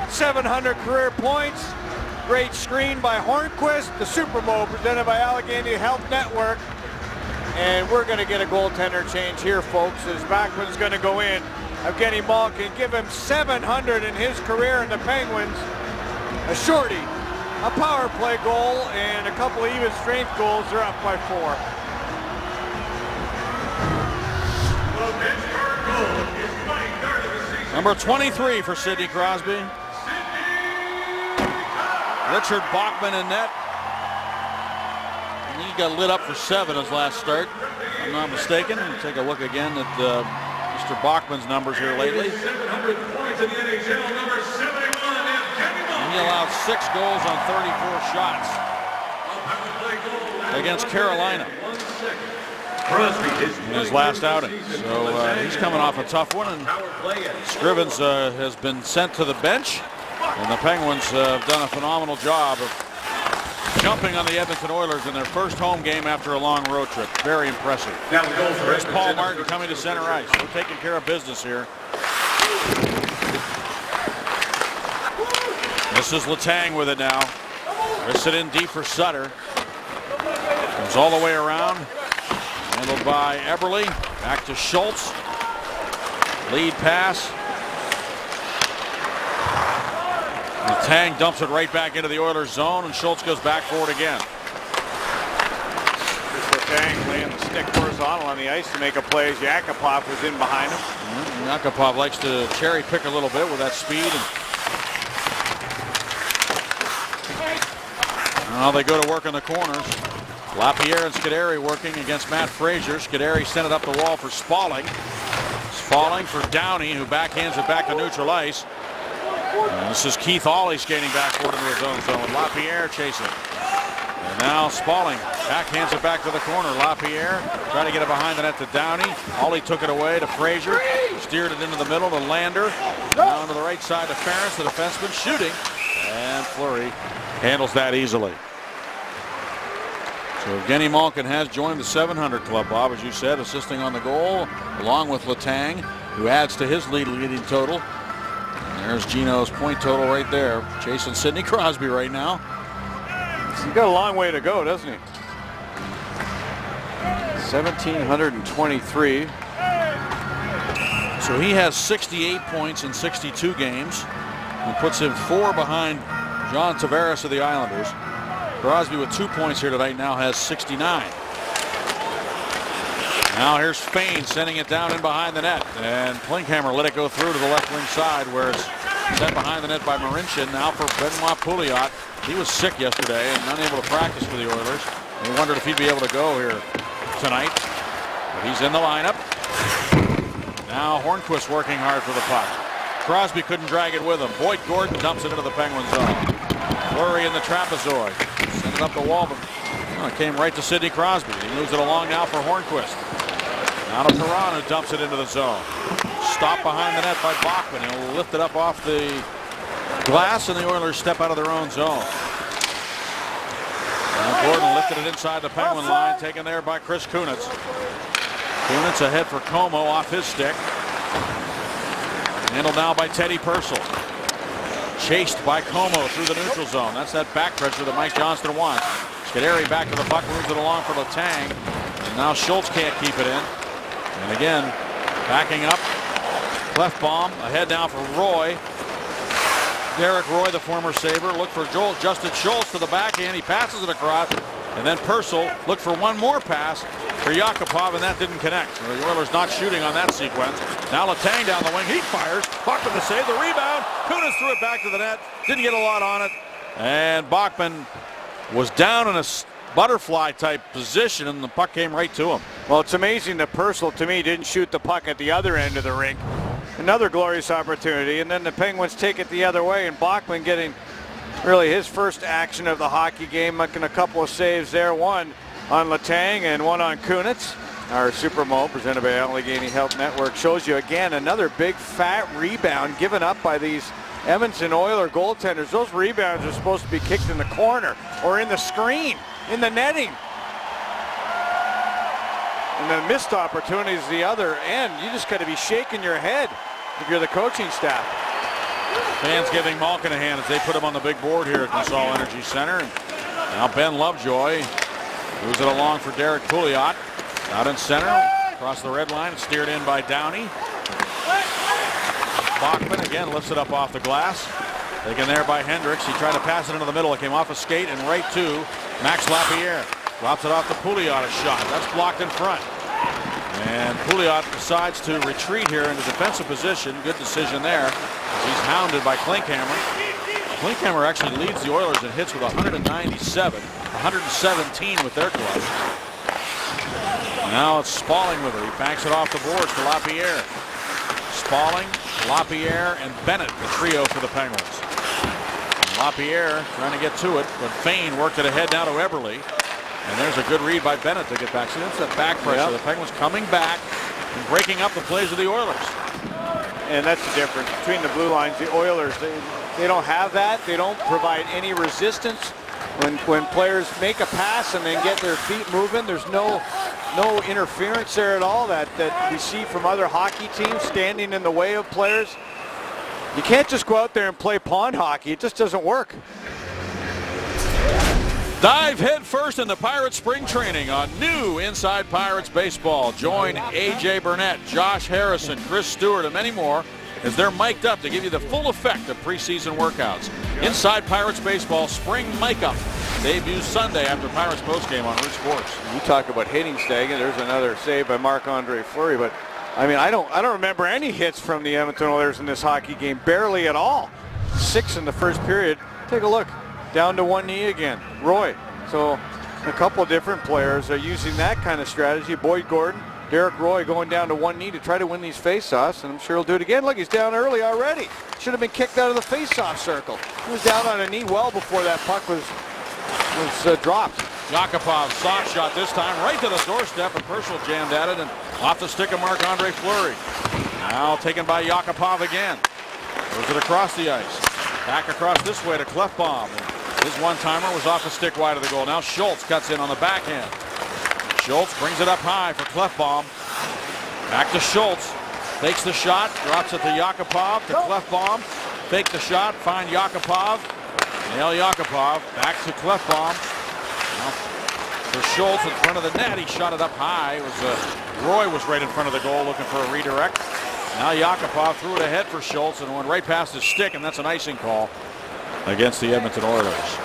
700 career points. Great screen by Hornquist. The Super Bowl presented by Allegheny Health Network. And we're going to get a goaltender change here, folks, as Backman's going to go in. Evgeny Malkin, give him 700 in his career in the Penguins. A shorty, a power play goal, and a couple of even strength goals. They're up by 4. Number 23 for Sidney Crosby. Richard Bachman in net. And he got lit up for 7 his last start, if I'm not mistaken. We'll take a look again at Mr. Bachman's numbers here lately. 700 points in the NHL, number 71. He allowed 6 goals on 34 shots against Carolina in his last outing. So he's coming off a tough one, and Scrivens has been sent to the bench, and the Penguins have done a phenomenal job of jumping on the Edmonton Oilers in their first home game after a long road trip. Very impressive. Here's Paul Martin coming to center ice. We're taking care of business here. This is Letang with it now. Wrists it in deep for Sutter. Comes all the way around. Handled by Eberle. Back to Schultz. Lead pass. Letang dumps it right back into the Oilers zone, and Schultz goes back for it again. Letang laying the stick horizontal on the ice to make a play as Yakupov was in behind him. Yakupov likes to cherry pick a little bit with that speed. Now they go to work in the corners. LaPierre and Scuderi working against Matt Fraser. Scuderi sent it up the wall for Spalling. Spalling for Downey, who backhands it back to neutral ice. And this is Keith Hawley skating backward into his own zone. LaPierre chasing. And now Spalling backhands it back to the corner. LaPierre trying to get it behind the net to Downey. Hawley took it away to Fraser. Steered it into the middle to Lander. Down to the right side to Ferris, the defenseman, shooting. And Fleury handles that easily. So Evgeny Malkin has joined the 700 club, Bob, as you said, assisting on the goal, along with Letang, who adds to his leading total. And there's Gino's point total right there, chasing Sidney Crosby right now. He's got a long way to go, doesn't he? 1,723. So he has 68 points in 62 games, and puts him 4 behind John Tavares of the Islanders. Crosby with 2 points here tonight now has 69. Now here's Fane sending it down in behind the net, and Klinkhammer let it go through to the left wing side where it's set behind the net by Marincin. Now for Benoit Pouliot. He was sick yesterday and unable to practice for the Oilers. We wondered if he'd be able to go here tonight, but he's in the lineup. Now Hornquist working hard for the puck. Crosby couldn't drag it with him. Boyd Gordon dumps it into the Penguin zone. Fleury in the trapezoid. Sent it up the wall, but it came right to Sidney Crosby. He moves it along now for Hornquist. Now to Perron, who dumps it into the zone. Stopped behind the net by Bachman. He'll lift it up off the glass, and the Oilers step out of their own zone. Now Gordon lifted it inside the Penguin line, taken there by Chris Kunitz. Kunitz ahead for Como off his stick. Handled now by Teddy Purcell. Chased by Como through the neutral zone. That's that back pressure that Mike Johnston wants. Scuderi back to the puck, moves it along for Letang. And now Schultz can't keep it in. And again, backing up. Clefbaum ahead now for Roy. Derek Roy, the former Sabre, looked for Justin Schultz to the backhand. He passes it across. And then Purcell looked for one more pass for Yakupov, and that didn't connect. The Oilers not shooting on that sequence. Now Letang down the wing. He fires. Bachman to save the rebound. Kunitz threw it back to the net. Didn't get a lot on it. And Bachman was down in a butterfly type position, and the puck came right to him. Well, it's amazing that Purcell, to me, didn't shoot the puck at the other end of the rink. Another glorious opportunity, and then the Penguins take it the other way, and Bachman getting really his first action of the hockey game, making a couple of saves there, one on Letang and one on Kunitz. Our Super Mo, presented by Allegheny Health Network, shows you again another big fat rebound given up by these Edmonton Oiler goaltenders. Those rebounds are supposed to be kicked in the corner or in the screen, in the netting. And the missed opportunities the other end. You just got to be shaking your head if you're the coaching staff. Fans giving Malkin a hand as they put him on the big board here at Consol Energy Center. And now Ben Lovejoy moves it along for Derek Pouliot. Out in center, across the red line, steered in by Downey. Bachman again lifts it up off the glass. Taken there by Hendricks. He tried to pass it into the middle. It came off a skate and right to Max Lapierre. Drops it off to Pouliot, a shot. That's blocked in front. And Pouliot decides to retreat here into defensive position. Good decision there. He's hounded by Klinkhammer. Klinkhammer actually leads the Oilers in hits with 197, 117 with their club. Now it's Spalling with it. He backs it off the boards to Lapierre. Spalling, Lapierre, and Bennett, the trio for the Penguins. And Lapierre trying to get to it, but Fane worked it ahead now to Eberle. And there's a good read by Bennett to get back. See, that's that back pressure. Yep. The Penguins coming back and breaking up the plays of the Oilers. And that's the difference between the blue lines. The Oilers, they don't have that. They don't provide any resistance. When players make a pass and then get their feet moving, there's no interference there at all that we see from other hockey teams standing in the way of players. You can't just go out there and play pond hockey. It just doesn't work. Dive head first in the Pirates spring training on new Inside Pirates Baseball. Join A.J. Burnett, Josh Harrison, Chris Stewart, and many more as they're mic'd up to give you the full effect of preseason workouts. Inside Pirates Baseball Spring Make-Up debuts Sunday after Pirates postgame on Root Sports. You talk about hitting, Stagg. There's another save by Marc-Andre Fleury, but I mean, I don't remember any hits from the Edmonton Oilers in this hockey game, barely at all. 6 in the first period. Take a look. Down to one knee again. Roy. So a couple different players are using that kind of strategy. Boyd Gordon, Derek Roy going down to one knee to try to win these faceoffs, and I'm sure he'll do it again. Look, he's down early already. Should have been kicked out of the faceoff circle. He was down on a knee well before that puck was dropped. Yakupov, soft shot this time, right to the doorstep, and Purcell jammed at it, and off the stick of Marc-Andre Fleury. Now taken by Yakupov again. Goes it across the ice. Back across this way to Clefbaum. His one-timer was off the stick wide of the goal. Now Schultz cuts in on the backhand. Schultz brings it up high for Clefbaum. Back to Schultz. Fakes the shot. Drops it to Yakupov. To Clefbaum. Fake the shot. Find Yakupov. Nail Yakupov. Back to Clefbaum. Now for Schultz in front of the net. He shot it up high. It was Roy was right in front of the goal looking for a redirect. Now Yakupov threw it ahead for Schultz and went right past his stick, and that's an icing call against the Edmonton Oilers.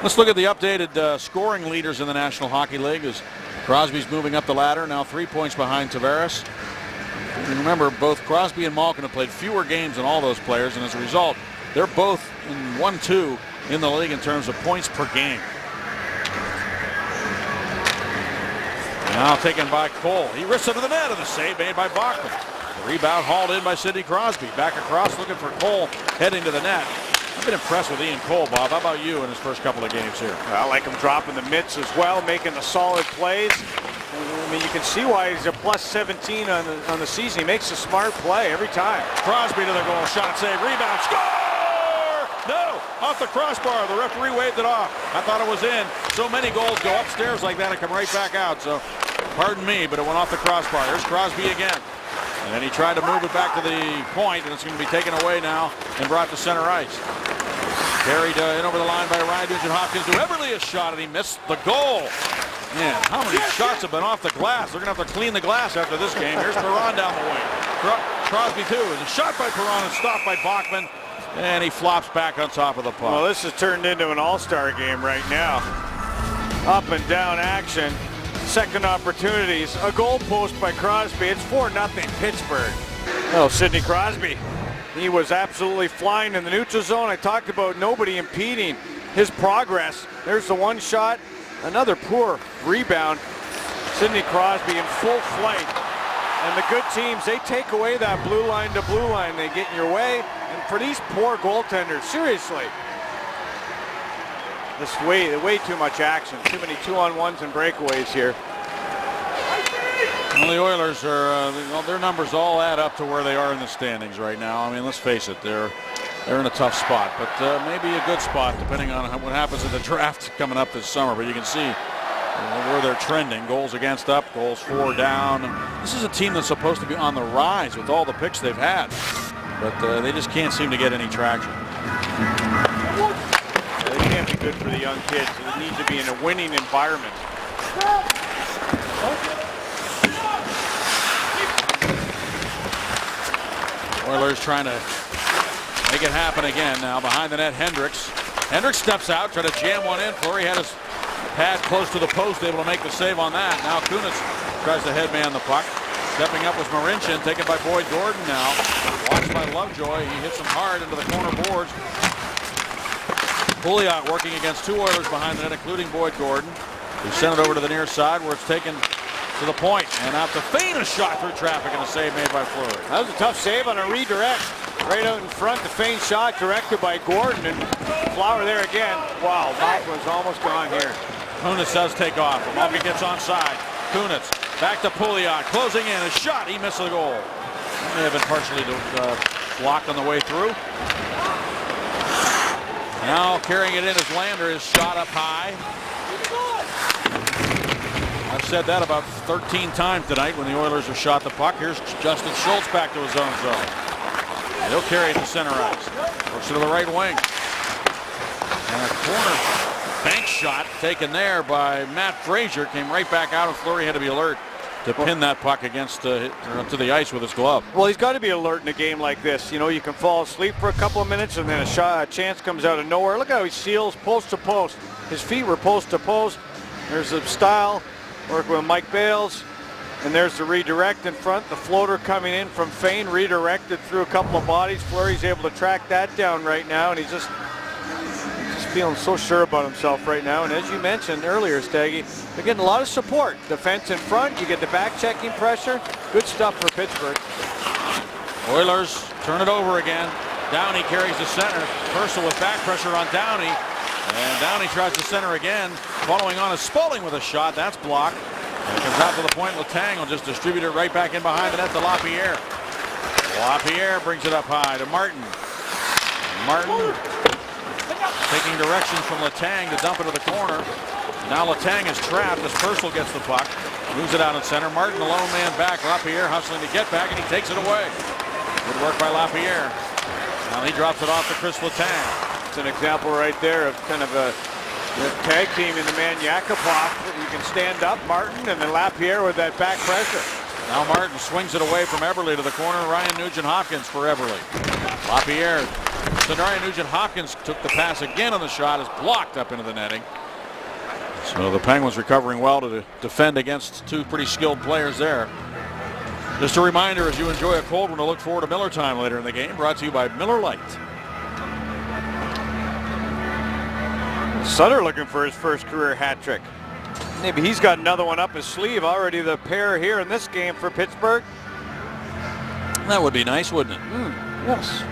Let's look at the updated scoring leaders in the National Hockey League as Crosby's moving up the ladder, now 3 points behind Tavares. And remember, both Crosby and Malkin have played fewer games than all those players, and as a result, they're both in 1-2 in the league in terms of points per game. Now taken by Cole. He risks it to the net, and the save made by Bachman. The rebound hauled in by Sidney Crosby. Back across, looking for Cole, heading to the net. I've been impressed with Ian Cole, Bob. How about you in his first couple of games here? I like him dropping the mitts as well, making the solid plays. I mean, you can see why he's a plus 17 on the season. He makes a smart play every time. Crosby to the goal, shot, save, rebound, score! No, off the crossbar. The referee waved it off. I thought it was in. So many goals go upstairs like that and come right back out. So, pardon me, but it went off the crossbar. Here's Crosby again. And then he tried to move it back to the point, and it's going to be taken away now and brought to center ice. Carried in over the line by Ryan Nugent-Hopkins to Eberle, a shot, and he missed the goal. Man, how many shots have been off the glass? They're going to have to clean the glass after this game. Here's Perron down the wing. Crosby, too. There's a shot by Perron and stopped by Bachman, and he flops back on top of the puck. Well, this has turned into an all-star game right now. Up and down action. Second opportunities. A goal post by Crosby. It's 4-0 Pittsburgh. Oh, Sidney Crosby. He was absolutely flying in the neutral zone. I talked about nobody impeding his progress. There's the one shot. Another poor rebound. Sidney Crosby in full flight. And the good teams, they take away that blue line to blue line. They get in your way. And for these poor goaltenders, seriously, this way too much action. Too many 2-on-1s and breakaways here. Well, the Oilers are, their numbers all add up to where they are in the standings right now. I mean, let's face it, they're in a tough spot, but maybe a good spot depending on what happens in the draft coming up this summer. But you can see where they're trending. Goals against up, goals for down. This is a team that's supposed to be on the rise with all the picks they've had, but they just can't seem to get any traction. They can't be good for the young kids. They need to be in a winning environment. Oilers trying to make it happen again now. Behind the net, Hendricks. Hendricks steps out, trying to jam one in. Fleury had his pad close to the post, able to make the save on that. Now Kunitz tries to headman the puck. Stepping up was Marincin, taken by Boyd Gordon now. Watched by Lovejoy. He hits him hard into the corner boards. Pouliot working against two Oilers behind the net, including Boyd Gordon. He sent it over to the near side where it's taken to the point, and out to feint a shot through traffic, and a save made by Fleury. That was a tough save on a redirect. Right out in front, the feint shot directed by Gordon, and Flower there again. Wow, Malkin was almost gone here. Kunitz does take off. Malkin gets onside. Kunitz back to Pouliot, closing in, a shot, he missed the goal. That may have been partially blocked on the way through. Now carrying it in as Lander is shot up high. I've said that about 13 times tonight when the Oilers have shot the puck. Here's Justin Schultz back to his own zone. And he'll carry it to center ice. Works it to the right wing. And a corner bank shot taken there by Matt Frazier. Came right back out, and Fleury had to be alert to pin that puck against to the ice with his glove. Well, he's got to be alert in a game like this. You know, you can fall asleep for a couple of minutes, and then a chance comes out of nowhere. Look how he seals post to post. His feet were post to post. There's the style. Working with Mike Bales, and there's the redirect in front. The floater coming in from feint, redirected through a couple of bodies. Fleury's able to track that down right now, and he's just feeling so sure about himself right now. And as you mentioned earlier, Staggy, they're getting a lot of support. Defense in front, you get the back-checking pressure. Good stuff for Pittsburgh. Oilers turn it over again. Downey carries the center. Purcell with back pressure on Downey. And Downey tries to center again. Following on is Spaulding with a shot. That's blocked. And it comes out to the point. Letang will just distribute it right back in behind the net to LaPierre. LaPierre brings it up high to Martin. Martin taking directions from Letang to dump into the corner. Now Letang is trapped as Purcell gets the puck. Moves it out in center. Martin, the lone man back. LaPierre hustling to get back, and he takes it away. Good work by LaPierre. Now he drops it off to Chris Letang. It's an example right there of kind of a tag team in the man Yakupov. You can stand up, Martin, and then LaPierre with that back pressure. Now Martin swings it away from Eberle to the corner. Ryan Nugent-Hopkins for Eberle. LaPierre. So Ryan Nugent-Hopkins took the pass again on the shot. Is blocked up into the netting. So the Penguins recovering well to defend against two pretty skilled players there. Just a reminder, as you enjoy a cold one, to look forward to Miller Time later in the game, brought to you by Miller Lite. Sutter looking for his first career hat trick. Maybe he's got another one up his sleeve. Already the pair here in this game for Pittsburgh. That would be nice, wouldn't it? Yes.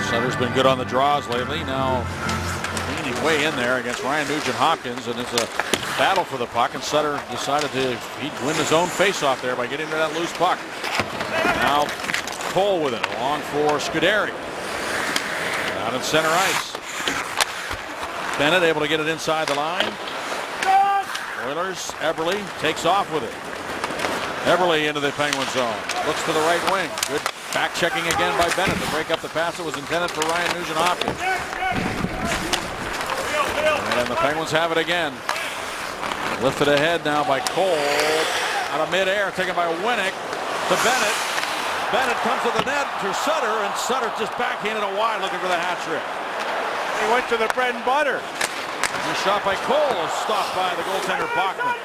Sutter's been good on the draws lately. Now leaning way in there against Ryan Nugent-Hopkins, and it's a battle for the puck, and Sutter decided he'd win his own face-off there by getting to that loose puck. Now Cole with it, along for Scuderi. Out in center ice. Bennett able to get it inside the line. Oilers, Eberle takes off with it. Eberle into the Penguin zone. Looks to the right wing. Good back checking again by Bennett to break up the pass that was intended for Ryan Nugent-Hopkins. And the Penguins have it again. Lifted ahead now by Cole. Out of midair, taken by Winnick to Bennett. Bennett comes to the net to Sutter, and Sutter just backhanded it wide, looking for the hat trick. He went to the bread and butter. The shot by Cole is stopped by the goaltender Bachman.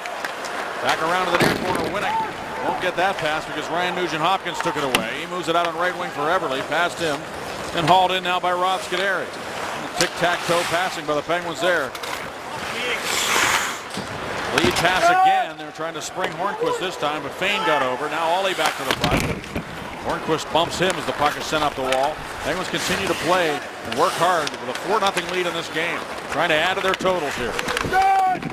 Back around to the near corner, Winnick won't get that pass because Ryan Nugent-Hopkins took it away. He moves it out on right wing for Eberle, past him, and hauled in now by Rob Scuderi. Tic-tac-toe passing by the Penguins there. Lead pass again. They're trying to spring Hornquist this time, but Fane got over. Now Ollie back to the puck. Hornquist bumps him as the puck is sent up the wall. Penguins continue to play and work hard with a 4-0 lead in this game. Trying to add to their totals here.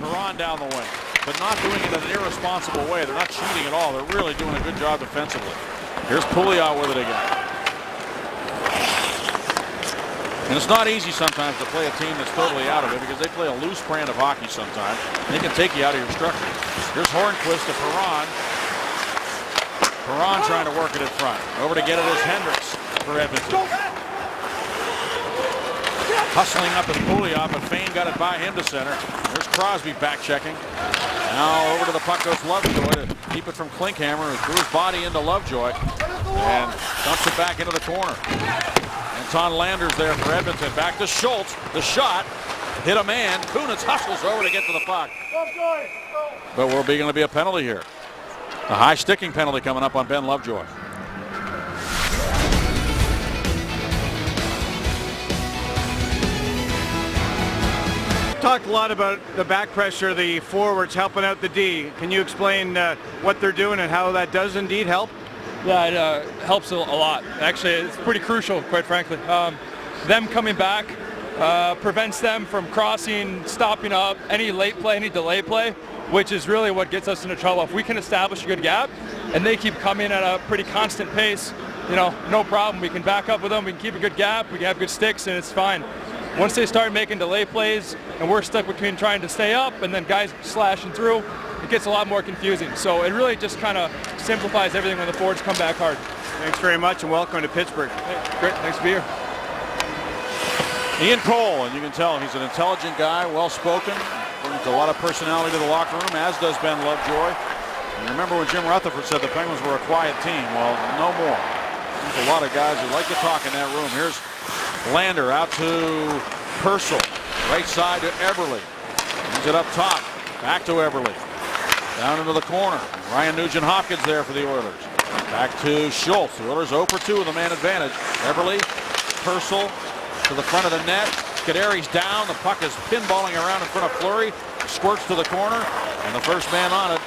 Perron down the wing, but not doing it in an irresponsible way. They're not cheating at all. They're really doing a good job defensively. Here's Pouliot with it again. And it's not easy sometimes to play a team that's totally out of it because they play a loose brand of hockey sometimes. They can take you out of your structure. Here's Hornquist to Perron. Perron trying to work it in front. Over to get it is Hendricks for Edmonton. Hustling up with Pouliot, but Fane got it by him to center. There's Crosby back checking. Now over to the puck goes Lovejoy to keep it from Klinkhammer, who threw his body into Lovejoy and dumps it back into the corner. Anton Landers there for Edmonton. Back to Schultz. The shot hit a man. Kunitz hustles over to get to the puck. But will be going to be a penalty here. A high sticking penalty coming up on Ben Lovejoy. Talked a lot about the back pressure, the forwards helping out the D. Can you explain what they're doing and how that does indeed help? Yeah, it helps a lot. Actually, it's pretty crucial, quite frankly. Them coming back prevents them from crossing, stopping up, any late play, any delay play, which is really what gets us into trouble. If we can establish a good gap and they keep coming at a pretty constant pace, you know, no problem. We can back up with them. We can keep a good gap. We can have good sticks, and it's fine. Once they start making delay plays and we're stuck between trying to stay up and then guys slashing through, it gets a lot more confusing. So it really just kind of simplifies everything when the forwards come back hard. Thanks very much and welcome to Pittsburgh. Hey, great, thanks to be here. Ian Cole, and you can tell he's an intelligent guy, well-spoken, brings a lot of personality to the locker room, as does Ben Lovejoy. And remember when Jim Rutherford said the Penguins were a quiet team? Well, no more. There's a lot of guys who like to talk in that room. Here's Lander out to Purcell. Right side to Eberle. Brings it up top. Back to Eberle. Down into the corner. Ryan Nugent-Hopkins there for the Oilers. Back to Schultz. The Oilers 0 for 2 with a man advantage. Eberle, Purcell to the front of the net. Scuderi's down. The puck is pinballing around in front of Fleury. Squirts to the corner. And the first man on it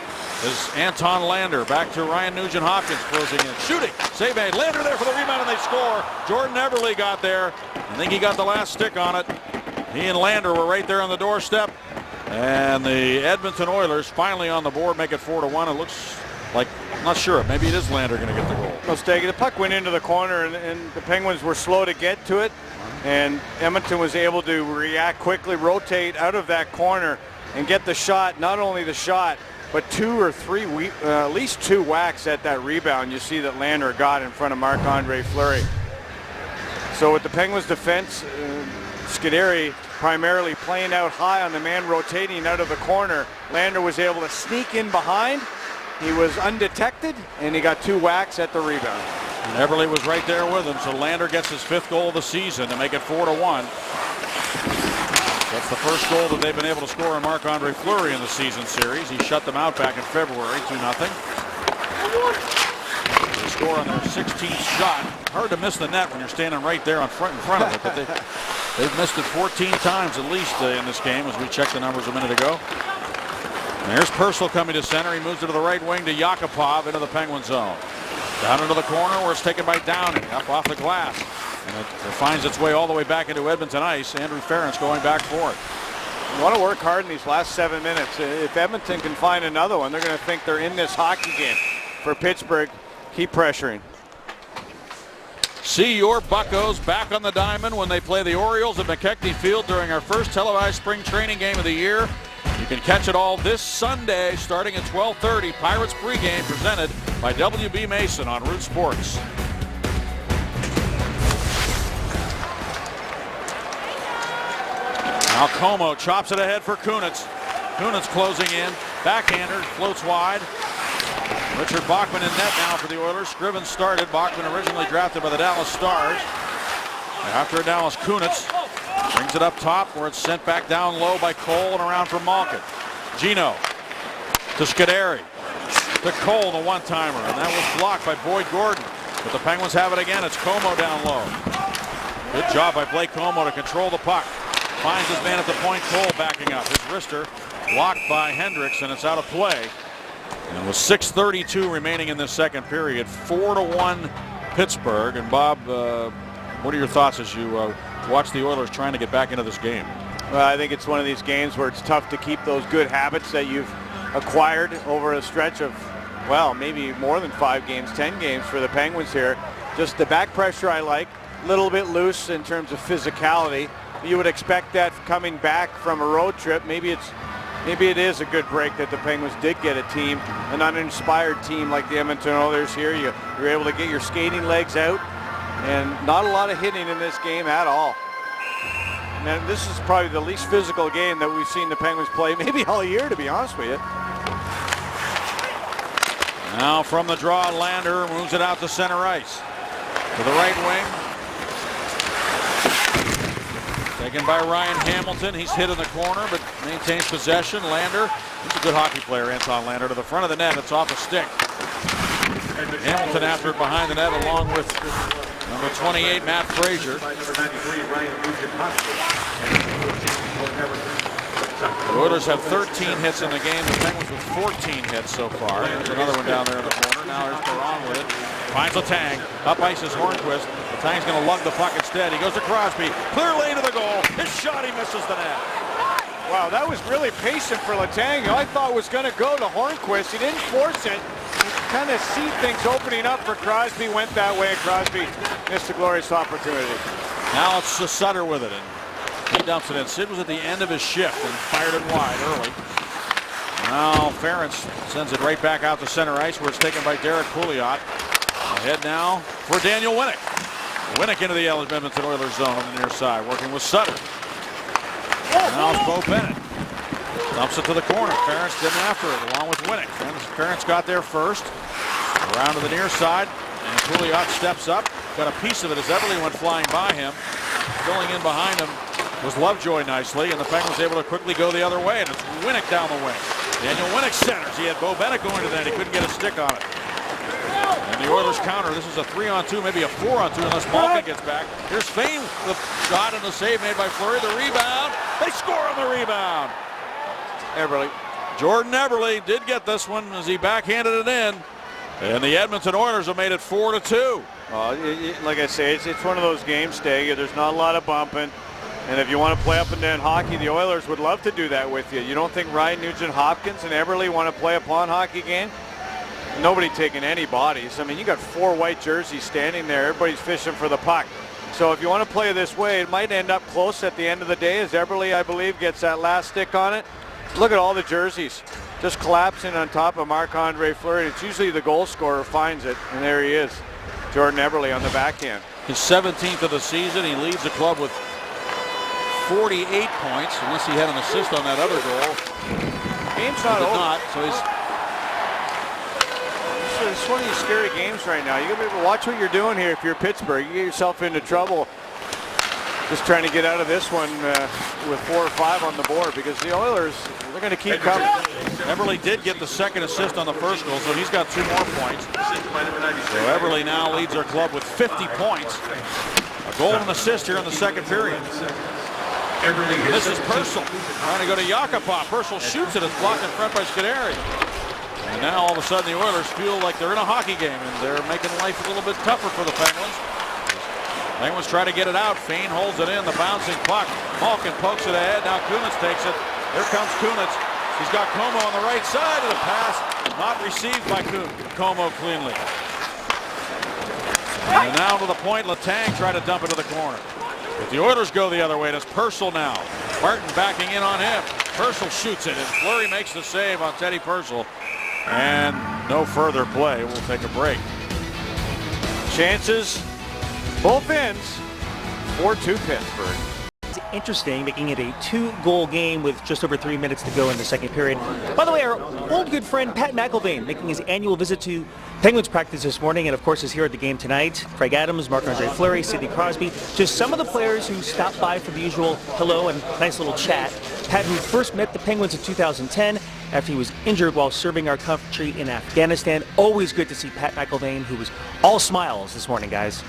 is Anton Lander. Back to Ryan Nugent-Hopkins closing in. Shooting. Save made. Lander there for the rebound and they score. Jordan Eberle got there. I think he got the last stick on it. He and Lander were right there on the doorstep. And the Edmonton Oilers finally on the board, make it 4-1. It looks like, I'm not sure, maybe it is Lander going to get the goal. Well, Staggy, the puck went into the corner and the Penguins were slow to get to it. And Edmonton was able to react quickly, rotate out of that corner and get the shot, not only the shot, but two or three, at least two whacks at that rebound. You see that Lander got in front of Marc-Andre Fleury. So with the Penguins defense, Scuderi primarily playing out high on the man rotating out of the corner. Lander was able to sneak in behind. He was undetected, and he got two whacks at the rebound. And Eberle was right there with him, so Lander gets his 5th goal of the season to make it 4-1. That's the first goal that they've been able to score on Marc-Andre Fleury in the season series. He shut them out back in February, 2-0. They score on their 16th shot. Hard to miss the net when you're standing right there in front of it, but they've missed it 14 times at least in this game, as we checked the numbers a minute ago. And there's Purcell coming to center. He moves it to the right wing to Yakupov into the Penguin zone. Down into the corner where it's taken by Downing, up off the glass. And it finds its way all the way back into Edmonton ice. Andrew Ference going back for it. You want to work hard in these last 7 minutes. If Edmonton can find another one, they're going to think they're in this hockey game. For Pittsburgh, keep pressuring. See your Buccos back on the diamond when they play the Orioles at McKechnie Field during our first televised spring training game of the year. You can catch it all this Sunday starting at 12:30. Pirates pregame presented by WB Mason on Root Sports. Now Como chops it ahead for Kunitz. Kunitz closing in. Backhander floats wide. Richard Bachman in net now for the Oilers. Scriven started. Bachman originally drafted by the Dallas Stars. After Dallas, Kunitz brings it up top where it's sent back down low by Cole and around for Malkin. Gino to Scuderi. To Cole, the one-timer. And that was blocked by Boyd Gordon. But the Penguins have it again. It's Como down low. Good job by Blake Como to control the puck. Finds his man at the point. Cole backing up. His wrister blocked by Hendricks, and it's out of play. And with 6:32 remaining in this second period, 4-1 Pittsburgh. And Bob, what are your thoughts as you watch the Oilers trying to get back into this game? Well, I think it's one of these games where it's tough to keep those good habits that you've acquired over a stretch of, well, maybe more than 5 games, 10 games for the Penguins here. Just the back pressure I like, a little bit loose in terms of physicality. You would expect that coming back from a road trip. Maybe it is a good break that the Penguins did get a team, an uninspired team like the Edmonton Oilers here. You're able to get your skating legs out, and not a lot of hitting in this game at all. And this is probably the least physical game that we've seen the Penguins play maybe all year, to be honest with you. Now from the draw, Lander moves it out to center ice. To the right wing. Taken by Ryan Hamilton. He's hit in the corner, but maintains possession. Lander, he's a good hockey player, Anton Lander, to the front of the net. It's off a stick. Hamilton after it behind the net, along with number 28, Matt Frazier. The Oilers have 13 hits in the game. The Penguins with 14 hits so far. There's another one down there in the corner. Now there's Perron with it. Finds Letang. Up ice is Hornquist. Letang's going to lug the puck instead. He goes to Crosby. Clear lane to the goal. His shot, he misses the net. Wow, that was really patient for Letang. I thought was going to go to Hornquist. He didn't force it. You kind of see things opening up for Crosby. Went that way, and Crosby missed a glorious opportunity. Now it's Sutter with it, and he dumps it in. Sid was at the end of his shift and fired it wide early. Now Ference sends it right back out to center ice where it's taken by Derek Pouliot. Ahead now for Daniel Winnick. Winnick into the Edmonton Oilers zone on the near side, working with Sutter. Now it's Bo Bennett. Dumps it to the corner. Ference getting after it along with Winnick. Ference got there first. Around to the near side. And Pouliot steps up. Got a piece of it as Everly went flying by him. Filling in behind him was Lovejoy nicely. And the Penguins able to quickly go the other way. And it's Winnick down the wing. Daniel Winnick centers. He had Bo Bennett going to that. He couldn't get a stick on it. And the Oilers counter. This is a 3-on-2, maybe a 4-on-2 unless Malkin gets back. Here's Fane, the shot and the save made by Fleury. The rebound. They score on the rebound. Eberle. Jordan Eberle did get this one as he backhanded it in. And the Edmonton Oilers have made it 4-2. Like I say, it's one of those games, Stagger. There's not a lot of bumping. And if you want to play up and down hockey, the Oilers would love to do that with you. You don't think Ryan Nugent-Hopkins and Eberle want to play a pawn hockey game? Nobody taking any bodies. I mean, you got 4 white jerseys standing there. Everybody's fishing for the puck. So if you want to play this way, it might end up close at the end of the day as Eberle, I believe, gets that last stick on it. Look at all the jerseys just collapsing on top of Marc-Andre Fleury. It's usually the goal scorer finds it, and there he is, Jordan Eberle on the backhand. His 17th of the season. He leads the club with 48 points, unless he had an assist on that other goal. Game's not over. So he's... It's one of these scary games right now. You got to be able to watch what you're doing here. If you're Pittsburgh, you get yourself into trouble. just trying to get out of this one with 4 or 5 on the board, because the Oilers, they're going to keep coming. Eberle did get the second assist on the first goal, so he's got 2 more points. So Eberle now leads our club with 50 points. A goal and an assist here in the second period. This is Purcell trying to go to Yakupov. Purcell shoots it. It's blocked in front by Scuderi. And now all of a sudden the Oilers feel like they're in a hockey game, and they're making life a little bit tougher for the Penguins. Penguins try to get it out. Fane holds it in. The bouncing puck. Malkin pokes it ahead. Now Kunitz takes it. Here comes Kunitz. He's got Como on the right side of the pass. Not received by Como cleanly. And now to the point. Letang tried to dump it to the corner. But the Oilers go the other way. It's Purcell now. Martin backing in on him. Purcell shoots it, and Fleury makes the save on Teddy Purcell. And no further play. We'll take a break. Chances, both ends, 4-2 Pittsburgh. It's interesting, making it a 2-goal game with just over 3 minutes to go in the second period. By the way, our old good friend Pat McIlvaine making his annual visit to Penguins practice this morning, and of course is here at the game tonight. Craig Adams, Marc-Andre Fleury, Sidney Crosby, just some of the players who stopped by for the usual hello and nice little chat. Pat, who first met the Penguins in 2010 after he was injured while serving our country in Afghanistan. Always good to see Pat McIlvaine, who was all smiles this morning, guys.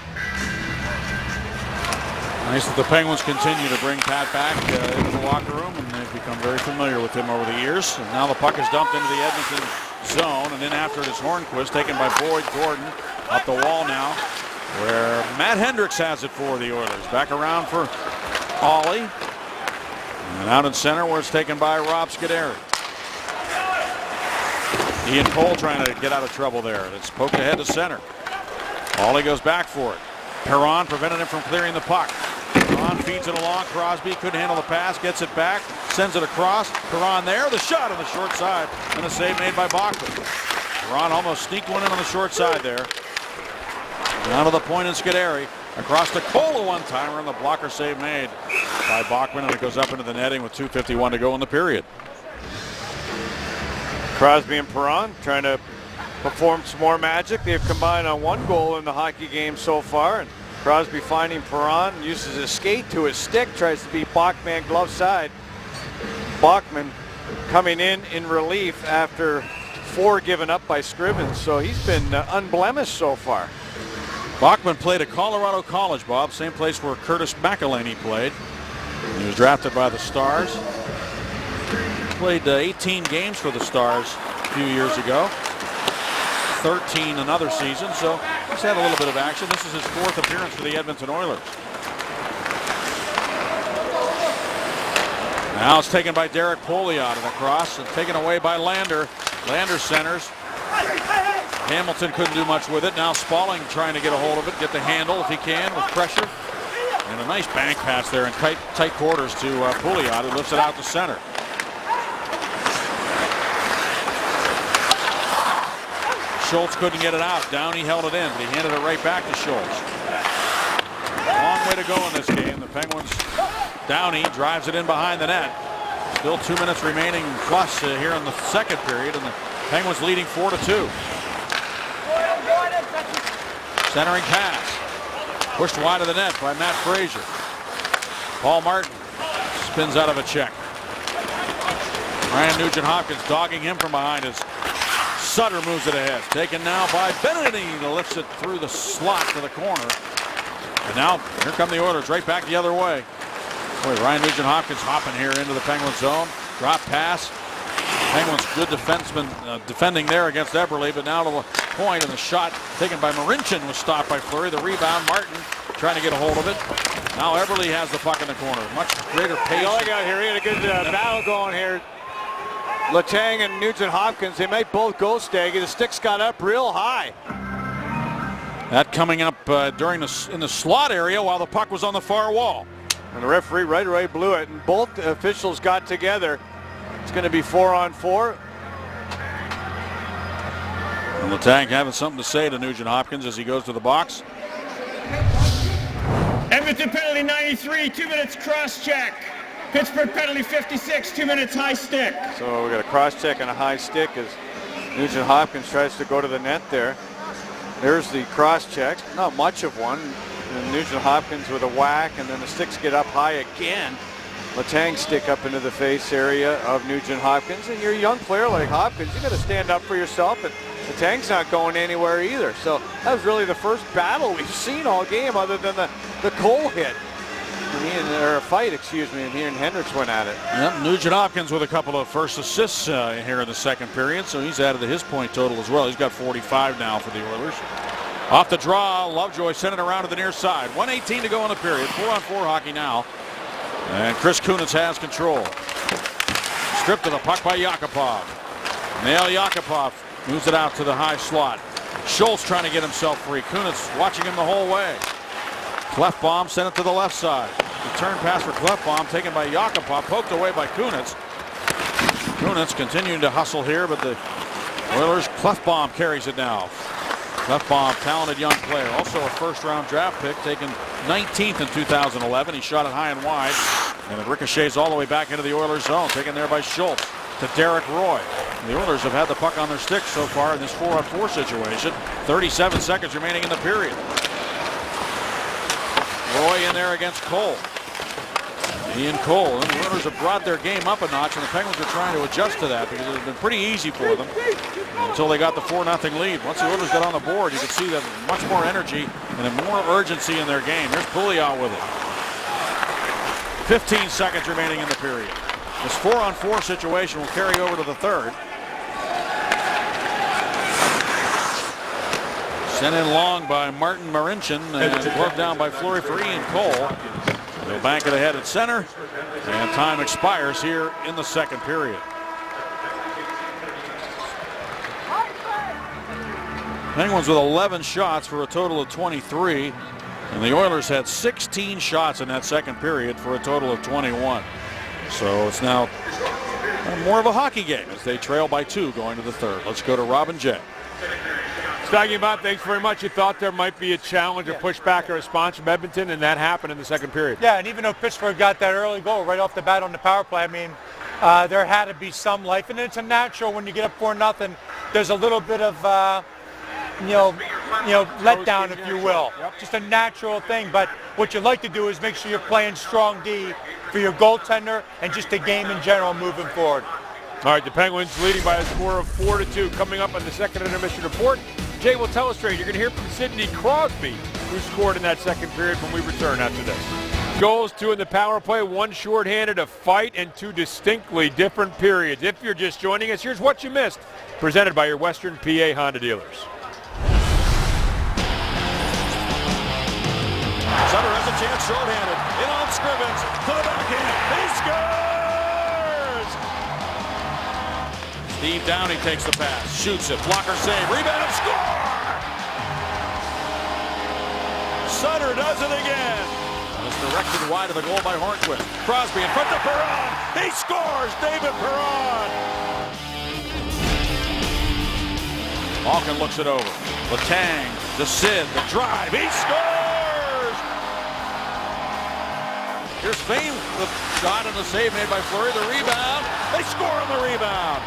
Nice that the Penguins continue to bring Pat back into the locker room, and they've become very familiar with him over the years. And now the puck is dumped into the Edmonton zone, and then after it is Hornquist, taken by Boyd Gordon, up the wall now, where Matt Hendricks has it for the Oilers. Back around for Ollie, and out in center where it's taken by Rob Scuderi. Ian Cole trying to get out of trouble there. It's poked ahead to center. Ollie goes back for it. Perron prevented him from clearing the puck. Perron feeds it along. Crosby couldn't handle the pass. Gets it back. Sends it across. Perron there. The shot on the short side. And a save made by Bachman. Perron almost sneaked one in on the short side there. Down to the point in Scuderi. Across to Cole, one-timer, and the blocker save made by Bachman. And it goes up into the netting with 2:51 to go in the period. Crosby and Perron trying to perform some more magic. They've combined on 1 goal in the hockey game so far, and Crosby finding Perron, uses his skate to his stick, tries to beat Bachman glove side. Bachman coming in relief after 4 given up by Scrivens, so he's been unblemished so far. Bachman played at Colorado College, Bob, same place where Curtis McElhaney played. He was drafted by the Stars. Played 18 games for the Stars a few years ago. 13 another season, so he's had a little bit of action. This is his 4th appearance for the Edmonton Oilers. Now it's taken by Derek Pouliot and across and taken away by Lander. Lander centers. Hamilton couldn't do much with it. Now Spalling trying to get a hold of it, get the handle if he can with pressure. And a nice bank pass there in tight quarters to Pouliot, who lifts it out to center. Schultz couldn't get it out. Downey held it in, but he handed it right back to Schultz. Long way to go in this game. The Penguins, Downey drives it in behind the net. Still 2 minutes remaining plus here in the second period, and the Penguins leading 4-2. Centering pass. Pushed wide of the net by Matt Frazier. Paul Martin spins out of a check. Ryan Nugent-Hopkins dogging him from behind us. Sutter moves it ahead. Taken now by Benintendi. Lifts it through the slot to the corner. And now here come the Oilers right back the other way. Boy, Ryan Nugent-Hopkins hopping here into the Penguin zone. Drop pass. Penguins good defenseman defending there against Eberle, but now to the point, and the shot taken by Marincin was stopped by Fleury. The rebound, Martin trying to get a hold of it. Now Eberle has the puck in the corner. Much greater pace. All I got here, he had a good battle going here. Letang and Nugent-Hopkins, they might both go, Staggy. The sticks got up real high. That coming up in the slot area while the puck was on the far wall. And the referee right away blew it, and both officials got together. It's going to be 4-on-4. And Letang having something to say to Nugent-Hopkins as he goes to the box. Edmonton penalty 93, 2 minutes cross check. Pittsburgh penalty 56, 2 minutes high stick. So we got a cross check and a high stick as Nugent-Hopkins tries to go to the net there. There's the cross check. Not much of one. And Nugent Hopkins with a whack, and then the sticks get up high again. Letang stick up into the face area of Nugent Hopkins. And you're a young player like Hopkins, you got to stand up for yourself. And Letang's not going anywhere either. So that was really the first battle we've seen all game, other than the Cole hit. Or a fight, excuse me, and he and Hendricks went at it. Yep, Nugent Hopkins with a couple of first assists here in the second period, so he's added to his point total as well. He's got 45 now for the Oilers. Off the draw, Lovejoy sent it around to the near side. 1:18 to go in the period. 4-on-4 hockey now. And Chris Kunitz has control. Stripped of the puck by Yakupov. Nail Yakupov moves it out to the high slot. Schultz trying to get himself free. Kunitz watching him the whole way. Clefbaum sent it to the left side. Return pass for Clefbaum taken by Yakupov, poked away by Kunitz. Kunitz continuing to hustle here, but the Oilers, Clefbaum carries it now. Clefbaum, talented young player, also a first-round draft pick, taken 19th in 2011. He shot it high and wide, and it ricochets all the way back into the Oilers zone, taken there by Schultz to Derek Roy. The Oilers have had the puck on their sticks so far in this 4-on-4 situation. 37 seconds remaining in the period. Roy in there against Cole. Ian Cole. And the Oilers have brought their game up a notch, and the Penguins are trying to adjust to that because it has been pretty easy for them until they got the 4-0 lead. Once the Oilers got on the board, you could see that much more energy and more urgency in their game. Here's Pouliot with it. 15 seconds remaining in the period. This 4-on-4 situation will carry over to the third. Sent in long by Martin Marincin and gloved down by Fleury for Ian Cole. They'll bank it ahead at center, and time expires here in the second period. Penguins with 11 shots for a total of 23, and the Oilers had 16 shots in that second period for a total of 21. So it's now more of a hockey game as they trail by 2 going to the third. Let's go to Robin Jay. Staggy Bob, thanks very much. You thought there might be a challenge, a pushback, a response from Edmonton, and that happened in the second period. Yeah, and even though Pittsburgh got that early goal right off the bat on the power play, I mean, there had to be some life, and it's a natural when you get up 4-0. There's a little bit of, letdown, if you will. Yep. Just a natural thing. But what you like to do is make sure you're playing strong D for your goaltender and just the game in general moving forward. All right, the Penguins leading by a score of 4-2. Coming up on the second intermission report, Jay will tell us straight. You're going to hear from Sidney Crosby, who scored in that second period when we return after this. Goals, 2 in the power play, 1 shorthanded, a fight, and 2 distinctly different periods. If you're just joining us, here's what you missed. Presented by your Western PA Honda dealers. Sutter has a chance shorthanded. In on Scrivens to the backhand. He scores! Steve Downey takes the pass, shoots it, blocker save, rebound, score! Sutter does it again. It's directed wide of the goal by Hornquist. Crosby in front of Perron. He scores! David Perron! Malkin looks it over. Letang, the Sid, the drive. He scores! Here's Fame, the shot and the save made by Fleury. The rebound. They score on the rebound.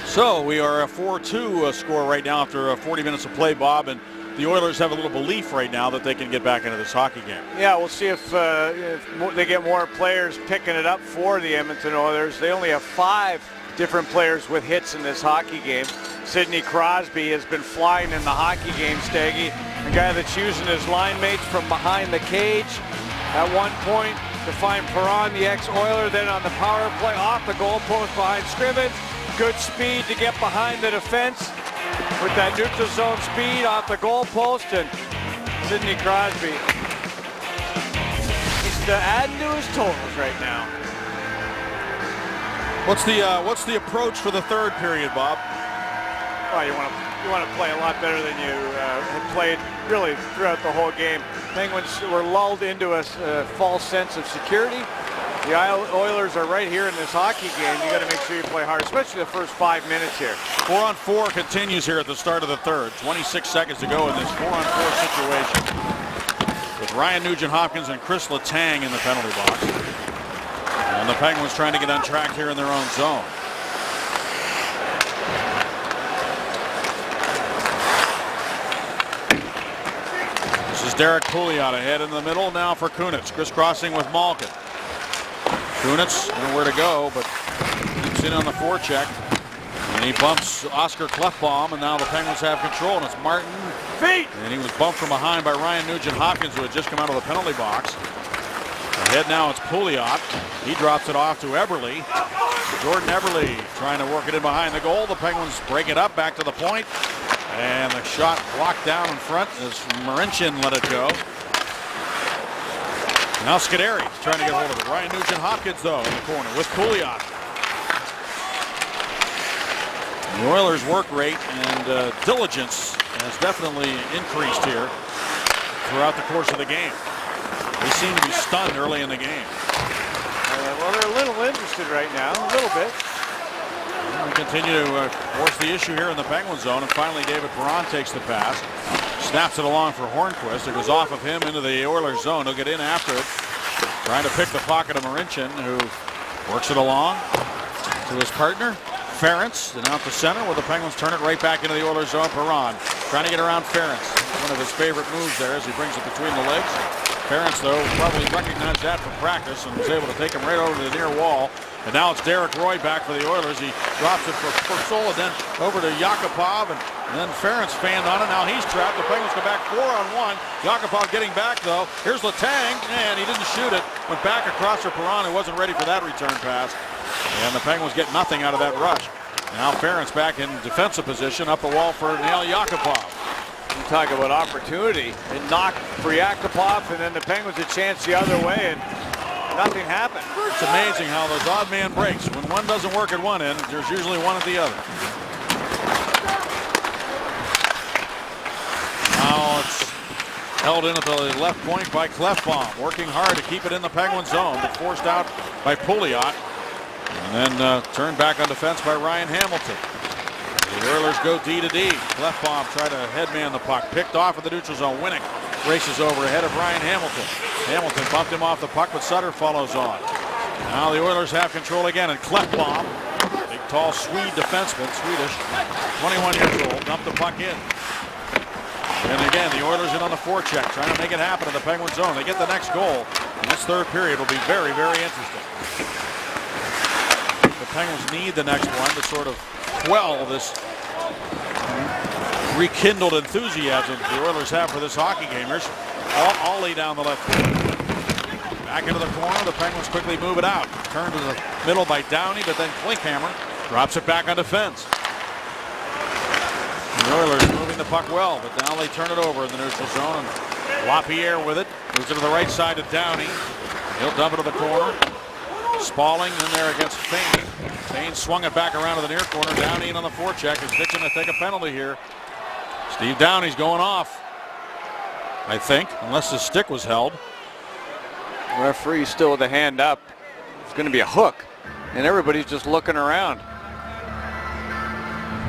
So we are a 4-2 score right now after 40 minutes of play, Bob, and the Oilers have a little belief right now that they can get back into this hockey game. Yeah, we'll see if they get more players picking it up for the Edmonton Oilers. They only have 5 different players with hits in this hockey game. Sidney Crosby has been flying in the hockey game, Staggy. A guy that's using his line mates from behind the cage. At one point to find Perron, the ex-Oiler, then on the power play off the goalpost behind Scrivens. Good speed to get behind the defense with that neutral zone speed off the goalpost, and Sidney Crosby is adding to his totals right now. What's the approach for the third period, Bob? Well, you want to play a lot better than you have played really throughout the whole game. Penguins were lulled into a false sense of security. The Oilers are right here in this hockey game. You got to make sure you play hard, especially the first 5 minutes here. 4-on-4 continues here at the start of the third. 26 seconds to go in this 4-on-4 situation with Ryan Nugent-Hopkins and Chris Letang in the penalty box. And the Penguins trying to get on track here in their own zone. Derek Pouliot ahead in the middle now for Kunitz, crisscrossing with Malkin. Kunitz nowhere to go, but keeps in on the forecheck. And he bumps Oscar Klefbom, and now the Penguins have control, and it's Martin. Feet! And he was bumped from behind by Ryan Nugent-Hopkins, who had just come out of the penalty box. Ahead now it's Pouliot. He drops it off to Eberle. Jordan Eberle trying to work it in behind the goal. The Penguins break it up back to the point. And the shot blocked down in front as Marincin let it go. Now Scuderi trying to get hold of it. Ryan Nugent-Hopkins, though, in the corner with Pouliot. The Oilers' work rate and diligence has definitely increased here throughout the course of the game. They seem to be stunned early in the game. Well, they're a little interested right now, a little bit. We continue to force the issue here in the Penguin zone, and finally David Perron takes the pass. Snaps it along for Hornquist. It goes off of him into the Oilers zone. He'll get in after it. Trying to pick the pocket of Marincin, who works it along to his partner. Ference, and out the center where the Penguins turn it right back into the Oilers zone. Perron trying to get around Ference. One of his favorite moves there as he brings it between the legs. Ference, though, probably recognized that from practice and was able to take him right over to the near wall. And now it's Derek Roy back for the Oilers. He drops it for Sola, then over to Yakupov, and then Ference fanned on it. Now he's trapped. The Penguins go back 4-on-1. Yakupov getting back, though. Here's Letang, and he didn't shoot it. Went back across for Perron, who wasn't ready for that return pass. And the Penguins get nothing out of that rush. Now Ference back in defensive position up the wall for Nail Yakupov. You talk about opportunity. It knocked for Yakupov, and then the Penguins a chance the other way, and nothing happened. It's amazing how those odd man breaks. When one doesn't work at one end, there's usually one at the other. Now it's held in at the left point by Klefbom, working hard to keep it in the Penguin zone, but forced out by Pouliot. And then turned back on defense by Ryan Hamilton. The Oilers go D to D. Klefbom tried to headman the puck. Picked off at the neutral zone. Winnick races over ahead of Ryan Hamilton. Hamilton bumped him off the puck, but Sutter follows on. Now the Oilers have control again, and Klefbom, big tall Swede defenseman, Swedish, 21 years old, dumped the puck in. And again, the Oilers in on the forecheck, trying to make it happen in the Penguin zone. They get the next goal, and this third period will be very, very interesting. The Penguins need the next one to sort of quell this rekindled enthusiasm the Oilers have for this hockey game. Here's Ollie down the left field. Back into the corner, the Penguins quickly move it out. Turned to the middle by Downey, but then Klinkhammer drops it back on defense. The Oilers moving the puck well, but now they turn it over in the neutral zone, and LaPierre with it. Moves it to the right side to Downey. He'll dump it to the corner. Spalling in there against Fane. Fane swung it back around to the near corner. Downey in on the forecheck is fixing to take a penalty here. Steve Downey's going off, I think, unless his stick was held. Referee still with a hand up. It's going to be a hook, and everybody's just looking around.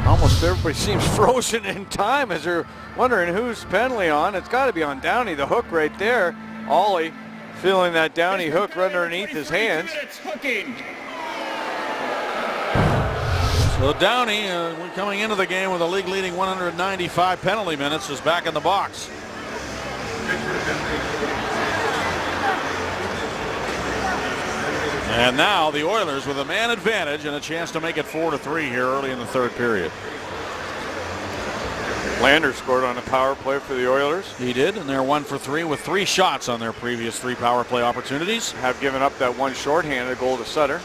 Almost everybody seems frozen in time as they're wondering who's penalty on. It's got to be on Downey. The hook right there. Ollie feeling that Downey hook right underneath his hands. So Downey, coming into the game with a league-leading 195 penalty minutes, is back in the box. And now the Oilers with a man advantage and a chance to make it 4-3 here early in the third period. Lander scored on a power play for the Oilers. He did, and they're 1 for 3 with 3 shots on their previous 3 power play opportunities. Have given up that one shorthanded goal to Sutter.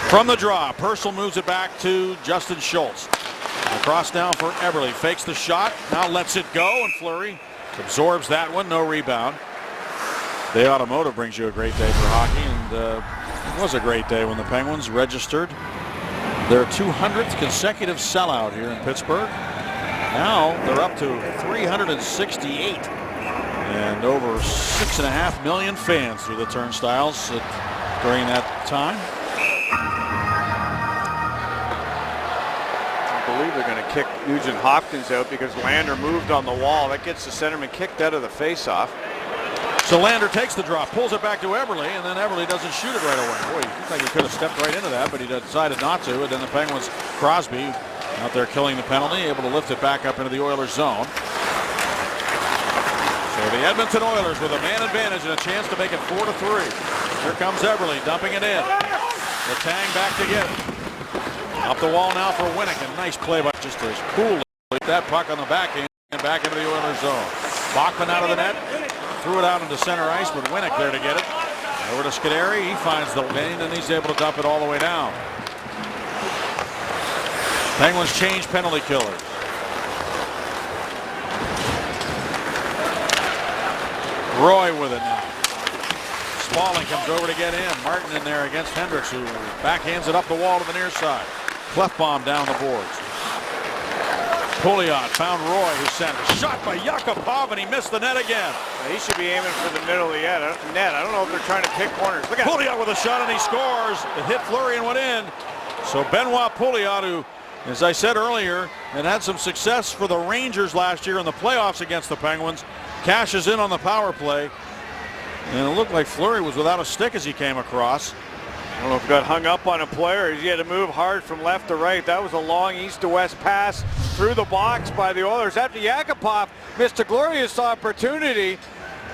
From the draw, Purcell moves it back to Justin Schultz. Across now for Eberle, fakes the shot, now lets it go, and Fleury absorbs that one, no rebound. Day Automotive brings you a great day for hockey, and it was a great day when the Penguins registered their 200th consecutive sellout here in Pittsburgh. Now they're up to 368 and over 6.5 million fans through the turnstiles during that time. I believe they're going to kick Nugent-Hopkins out because Lander moved on the wall. That gets the centerman kicked out of the faceoff. So Lander takes the drop, pulls it back to Eberle, and then Eberle doesn't shoot it right away. Boy, he looked like he could have stepped right into that, but he decided not to. And then the Penguins, Crosby, out there killing the penalty, able to lift it back up into the Oilers zone. So So the Edmonton Oilers with a man advantage and a chance to make it 4-3. Here comes Everly dumping it in. Letang back to get it. Up the wall now for Winnick. A nice play by just as cool. That puck on the backhand and back into the Oilers zone. Bachman out of the net. Threw it out into center ice with Winnick there to get it. Over to Scuderi. He finds the lane and he's able to dump it all the way down. Penguins change penalty killers. Roy with it now. Smalling comes over to get in. Martin in there against Hendricks, who backhands it up the wall to the near side. Clefbaum down the boards. Pouliot found Roy, who sent a shot by Yakupov, and he missed the net again. He should be aiming for the middle of the net. I don't know if they're trying to pick corners. Look at Pouliot with a shot, and he scores. It hit Fleury and went in. So Benoit Pouliot, who, as I said earlier, had some success for the Rangers last year in the playoffs against the Penguins, cashes in on the power play. And it looked like Fleury was without a stick as he came across. I don't know if he got hung up on a player. He had to move hard from left to right. That was a long east to west pass through the box by the Oilers. After Yakupov missed a glorious opportunity,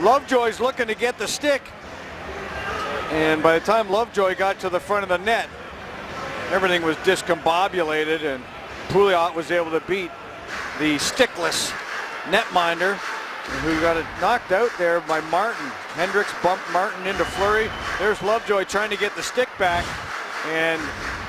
Lovejoy's looking to get the stick. And by the time Lovejoy got to the front of the net, everything was discombobulated, and Pouliot was able to beat the stickless netminder, who got it knocked out there by Martin. Hendricks bumped Martin into Fleury. There's Lovejoy trying to get the stick back, and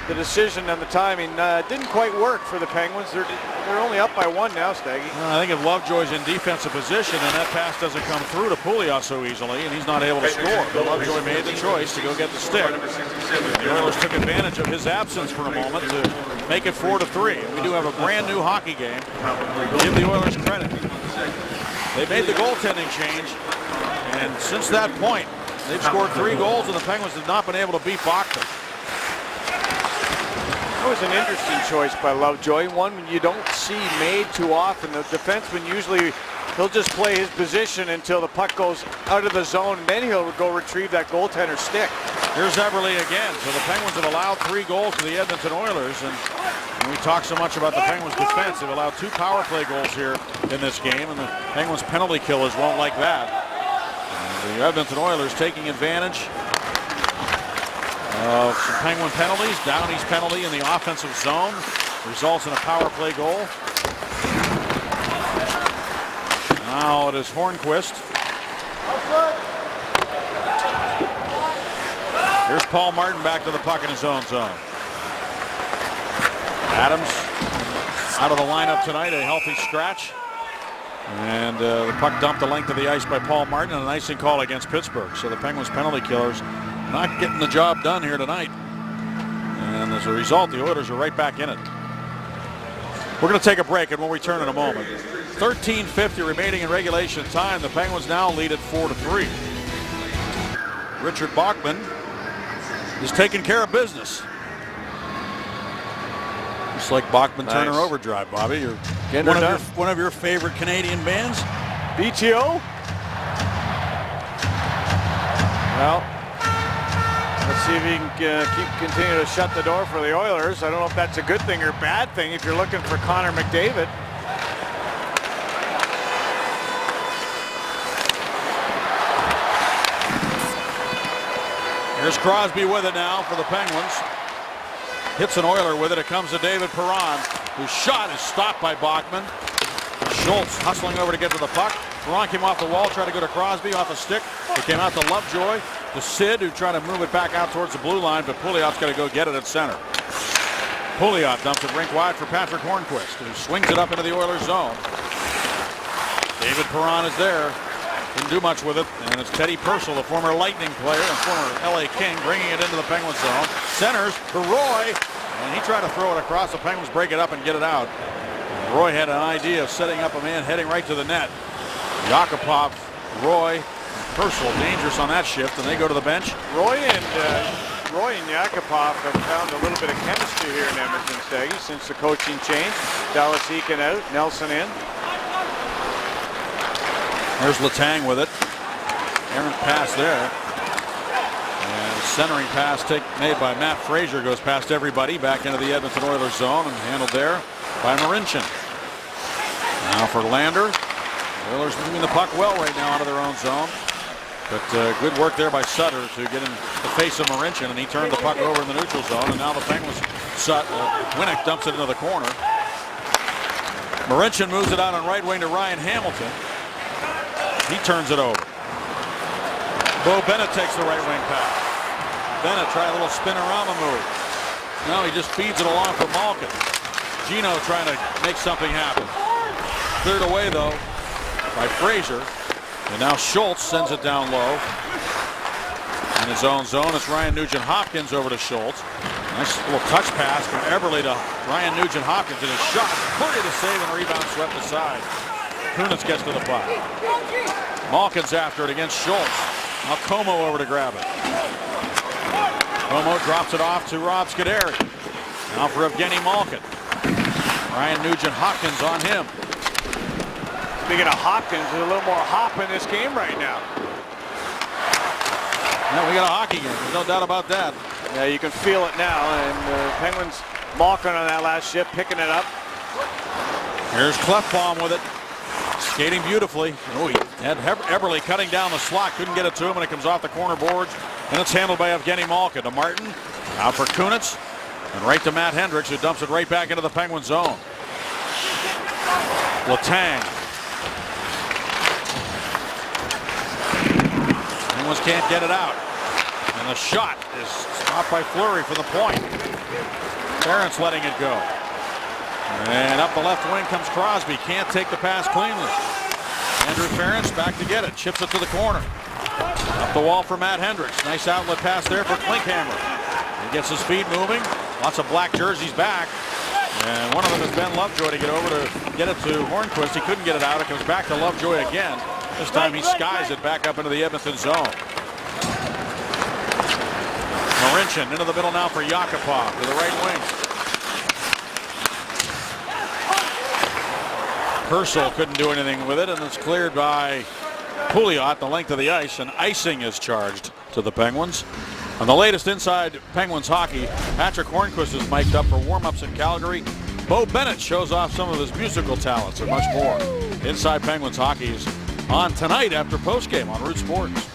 the decision and the timing didn't quite work for the Penguins. They're only up by one now, Staggy. I think if Lovejoy's in defensive position and that pass doesn't come through to Pouliot so easily, and he's not able to score, but Lovejoy made the choice to go get the stick. The Oilers took advantage of his absence for a moment to make it 4-3. We do have a brand new hockey game. Give the Oilers credit. They made the goaltending change, and since that point, they've scored 3 goals, and the Penguins have not been able to beat Bachman. That was an interesting choice by Lovejoy, one you don't see made too often. The defenseman usually, he'll just play his position until the puck goes out of the zone, and then he'll go retrieve that goaltender's stick. Here's Everly again. So the Penguins have allowed 3 goals to the Edmonton Oilers, and we talk so much about the Penguins' defense. They've allowed 2 power play goals here in this game, and the Penguins' penalty killers won't like that. And the Edmonton Oilers taking advantage of some Penguin penalties. Downey's penalty in the offensive zone results in a power play goal. Now it is Hornquist. Here's Paul Martin back to the puck in his own zone. Adams out of the lineup tonight, a healthy scratch. And the puck dumped the length of the ice by Paul Martin, and an icing call against Pittsburgh. So the Penguins penalty killers not getting the job done here tonight. And as a result, the Oilers are right back in it. We're going to take a break, and we'll return in a moment. 13:50 remaining in regulation time. The Penguins now lead at 4-3. Richard Bachman is taking care of business. Just like Bachman Turner Overdrive, Bobby. You're one of your favorite Canadian bands? BTO? Well, let's see if he can continue to shut the door for the Oilers. I don't know if that's a good thing or bad thing if you're looking for Connor McDavid. Here's Crosby with it now for the Penguins. Hits an Oiler with it. It comes to David Perron, whose shot is stopped by Bachman. Schultz hustling over to get to the puck. Perron came off the wall, tried to go to Crosby off a stick. It came out to Lovejoy, to Sid, who tried to move it back out towards the blue line, but Pouliot's got to go get it at center. Pouliot dumps it rink wide for Patrick Hornquist, who swings it up into the Oilers zone. David Perron is there. Didn't do much with it, and it's Teddy Purcell, the former Lightning player and former LA King, bringing it into the Penguins zone. Centers for Roy, and he tried to throw it across. The Penguins break it up and get it out. Roy had an idea of setting up a man heading right to the net. Yakupov, Roy, and Purcell dangerous on that shift, and they go to the bench. Roy and Yakupov have found a little bit of chemistry here in Edmonton, Staggy, since the coaching change. Dallas Eakin out, Nelson in. There's Letang with it. Errant pass there. And centering pass made by Matt Frazier goes past everybody back into the Edmonton Oilers zone and handled there by Marincin. Now for Lander. Oilers moving the puck well right now out of their own zone. But good work there by Sutter to get in the face of Marincin, and he turned the puck over in the neutral zone, and now the Penguins, Winnick dumps it into the corner. Marincin moves it out on right wing to Ryan Hamilton. He turns it over. Bo Bennett takes the right wing pass. Bennett try a little spinorama move. Now he just feeds it along for Malkin. Gino trying to make something happen. Cleared away though by Fraser. And now Schultz sends it down low. In his own zone, it's Ryan Nugent-Hopkins over to Schultz. Nice little touch pass from Eberle to Ryan Nugent-Hopkins, and his shot. Purdy to save and rebound swept aside. Kunitz gets to the puck. Malkin's after it against Schultz. Now Como over to grab it. Como drops it off to Rob Scuderi. Now for Evgeny Malkin. Ryan Nugent-Hopkins on him. Speaking of Hopkins, there's a little more hop in this game right now. Yeah, we got a hockey game. There's no doubt about that. Yeah, you can feel it now. And the Penguins, Malkin on that last shift, picking it up. Here's Klefbom with it. Skating beautifully. Oh, he had Eberle cutting down the slot. Couldn't get it to him, and it comes off the corner boards. And it's handled by Evgeny Malkin to Martin. Out for Kunitz. And right to Matt Hendricks, who dumps it right back into the Penguin zone. Letang. Penguins can't get it out. And the shot is stopped by Fleury from the point. Ferentz letting it go. And up the left wing comes Crosby. Can't take the pass cleanly. Andrew Ferentz back to get it. Chips it to the corner. Up the wall for Matt Hendricks. Nice outlet pass there for Klinkhammer. He gets his feet moving. Lots of black jerseys back. And one of them is Ben Lovejoy to get over to get it to Hornquist. He couldn't get it out. It comes back to Lovejoy again. This time he skies it back up into the Edmonton zone. Marincin into the middle now for Yakupov to the right wing. Purcell couldn't do anything with it, and it's cleared by Pouliot the length of the ice, and icing is charged to the Penguins. On the latest Inside Penguins hockey, Patrick Hornquist is mic'd up for warm-ups in Calgary. Bo Bennett shows off some of his musical talents and much more. Inside Penguins hockey is on tonight after postgame on Root Sports.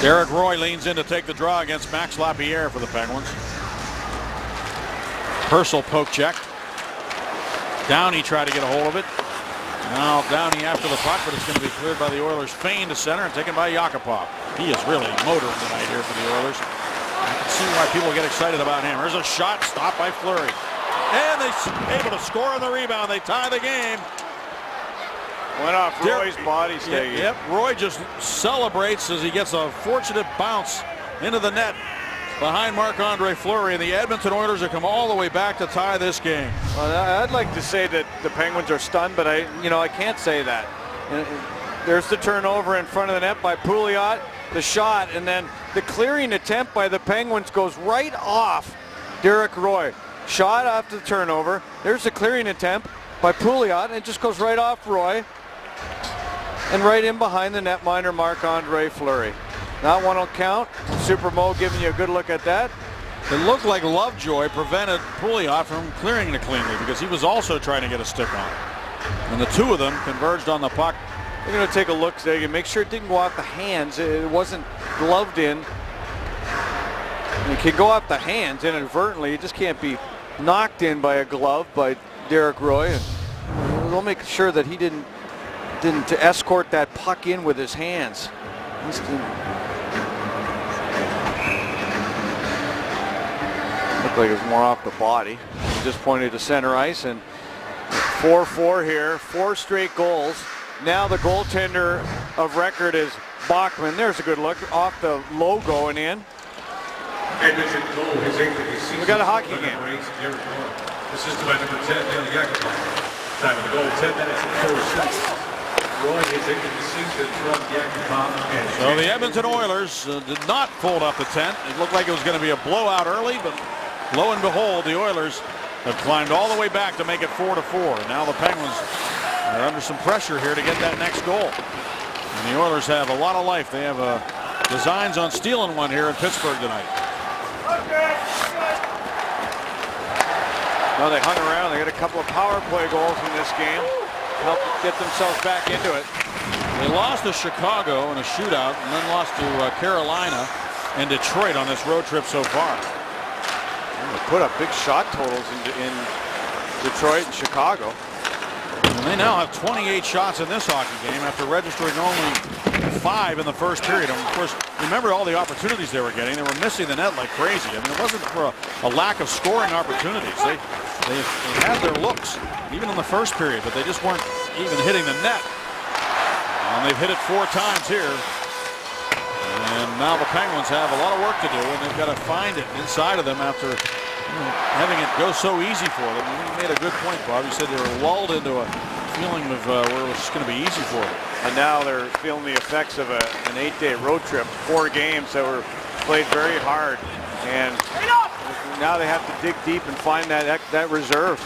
Derek Roy leans in to take the draw against Max Lapierre for the Penguins. Purcell poke check. Downey tried to get a hold of it. Now Downey after the puck, but it's going to be cleared by the Oilers. Fein to center and taken by Yakupov. He is really motoring tonight here for the Oilers. I can see why people get excited about him. There's a shot stopped by Fleury. And they're able to score on the rebound. They tie the game. Went off Roy's body staging. Yep, Roy just celebrates as he gets a fortunate bounce into the net behind Marc-Andre Fleury, and the Edmonton Oilers have come all the way back to tie this game. Well, I'd like to say that the Penguins are stunned, but I can't say that. There's the turnover in front of the net by Pouliot, the shot, and then the clearing attempt by the Penguins goes right off Derek Roy. Shot off the turnover. There's the clearing attempt by Pouliot, and it just goes right off Roy and right in behind the netminder Marc-Andre Fleury. That one will count. Super Mo giving you a good look at that. It looked like Lovejoy prevented Pouliot from clearing it cleanly because he was also trying to get a stick on it. And the two of them converged on the puck. We're going to take a look so you can make sure it didn't go off the hands. It wasn't gloved in. It can go off the hands inadvertently. It just can't be knocked in by a glove by Derek Roy. And we'll make sure that he didn't escort that puck in with his hands. Looked like it was more off the body. He just pointed to center ice, and 4-4 here, 4 straight goals. Now the goaltender of record is Bachman. There's a good look off the logo and in. We got a hockey game. Assisted by number 10, Neil Yakupov. Time of the goal, 10 minutes and 4 seconds. Roy is into the season from Yakupov. So the Edmonton Oilers did not fold up the tent. It looked like it was going to be a blowout early, but lo and behold, the Oilers have climbed all the way back to make it 4-4. Now the Penguins are under some pressure here to get that next goal. And the Oilers have a lot of life. They have designs on stealing one here in Pittsburgh tonight. Well, they hung around. They got a couple of power play goals in this game. Help get themselves back into it. They lost to Chicago in a shootout and then lost to Carolina and Detroit on this road trip so far. They put up big shot totals in Detroit and Chicago. And they now have 28 shots in this hockey game after registering only 5 in the first period. And of course, remember all the opportunities they were getting. They were missing the net like crazy. I mean, it wasn't for a lack of scoring opportunities. They had their looks even in the first period, but they just weren't even hitting the net. And they've hit it 4 times here. And now the Penguins have a lot of work to do, and they've got to find it inside of them after having it go so easy for them. You made a good point, Bob. You said they were lulled into a feeling of where it was just going to be easy for them. And now they're feeling the effects of an 8-day road trip, 4 games that were played very hard. And now they have to dig deep and find that reserve.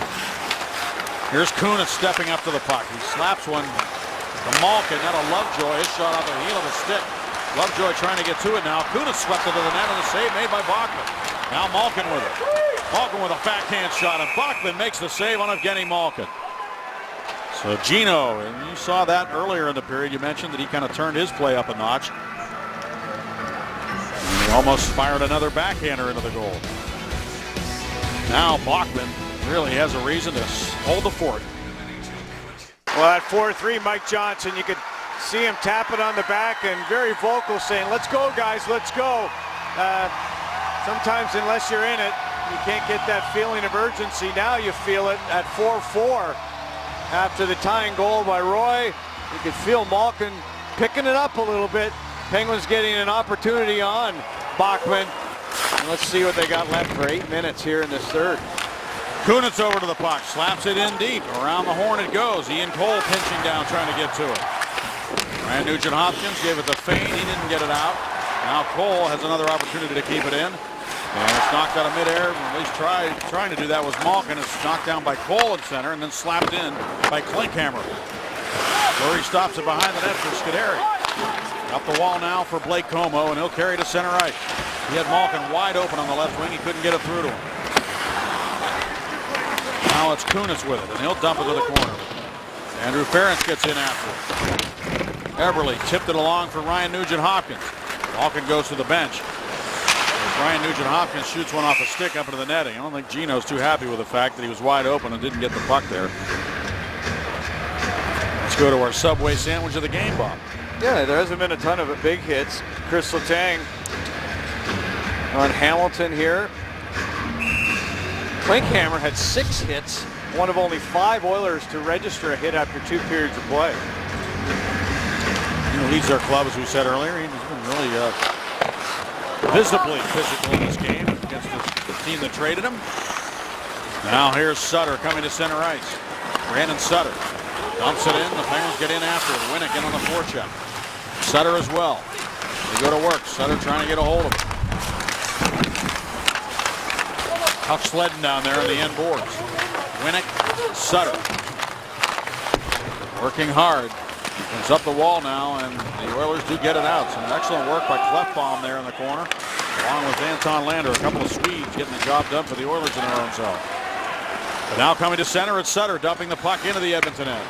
Here's Kunitz stepping up to the puck. He slaps one to Malkin, not a Lovejoy. His shot off the heel of the stick. Lovejoy trying to get to it now. Kunitz swept it to the net and a save made by Bachman. Now Malkin with it. Malkin with a backhand shot, and Bachman makes the save on Evgeny Malkin. So Gino, and you saw that earlier in the period. You mentioned that he kind of turned his play up a notch. And he almost fired another backhander into the goal. Now Bachman really has a reason to hold the fort. Well, at 4-3, Mike Johnson, you could see him tap it on the back and very vocal saying, let's go, guys, let's go. Sometimes unless you're in it, you can't get that feeling of urgency. Now you feel it at 4-4. After the tying goal by Roy, you could feel Malkin picking it up a little bit. Penguins getting an opportunity on Bachman. And let's see what they got left for 8 minutes here in this third. Kunitz over to the puck, slaps it in deep. Around the horn it goes. Ian Cole pinching down, trying to get to it. Ryan Nugent-Hopkins gave it the feint. He didn't get it out. Now Cole has another opportunity to keep it in. And it's knocked out of midair. At least trying to do that was Malkin. It's knocked down by Cole in center and then slapped in by Klinkhammer. Fleury stops it behind the net for Scuderi. Up the wall now for Blake Como, and he'll carry to center ice. He had Malkin wide open on the left wing. He couldn't get it through to him. Now it's Kunitz with it, and he'll dump it to the corner. Andrew Ference gets in after it. Eberle tipped it along for Ryan Nugent-Hopkins. Malkin goes to the bench. As Ryan Nugent-Hopkins shoots one off a stick up into the netting. I don't think Gino's too happy with the fact that he was wide open and didn't get the puck there. Let's go to our Subway sandwich of the game, Bob. Yeah, there hasn't been a ton of big hits. Chris Letang on Hamilton here. Klinkhammer had 6 hits, one of only 5 Oilers to register a hit after 2 periods of play. He leads our club, as we said earlier. He's been really visibly physical in this game against the team that traded him. Now here's Sutter coming to center ice. Brandon Sutter dumps it in. The Penguins get in after it. Winnick in on the forecheck. Sutter as well. They go to work. Sutter trying to get a hold of it. Huck Sledden down there on the end boards. Winnick, Sutter. Working hard. Comes up the wall now, and the Oilers do get it out. Some excellent work by Klefbom there in the corner, along with Anton Lander. A couple of Swedes getting the job done for the Oilers in their own zone. But now coming to center, it's Sutter dumping the puck into the Edmonton end.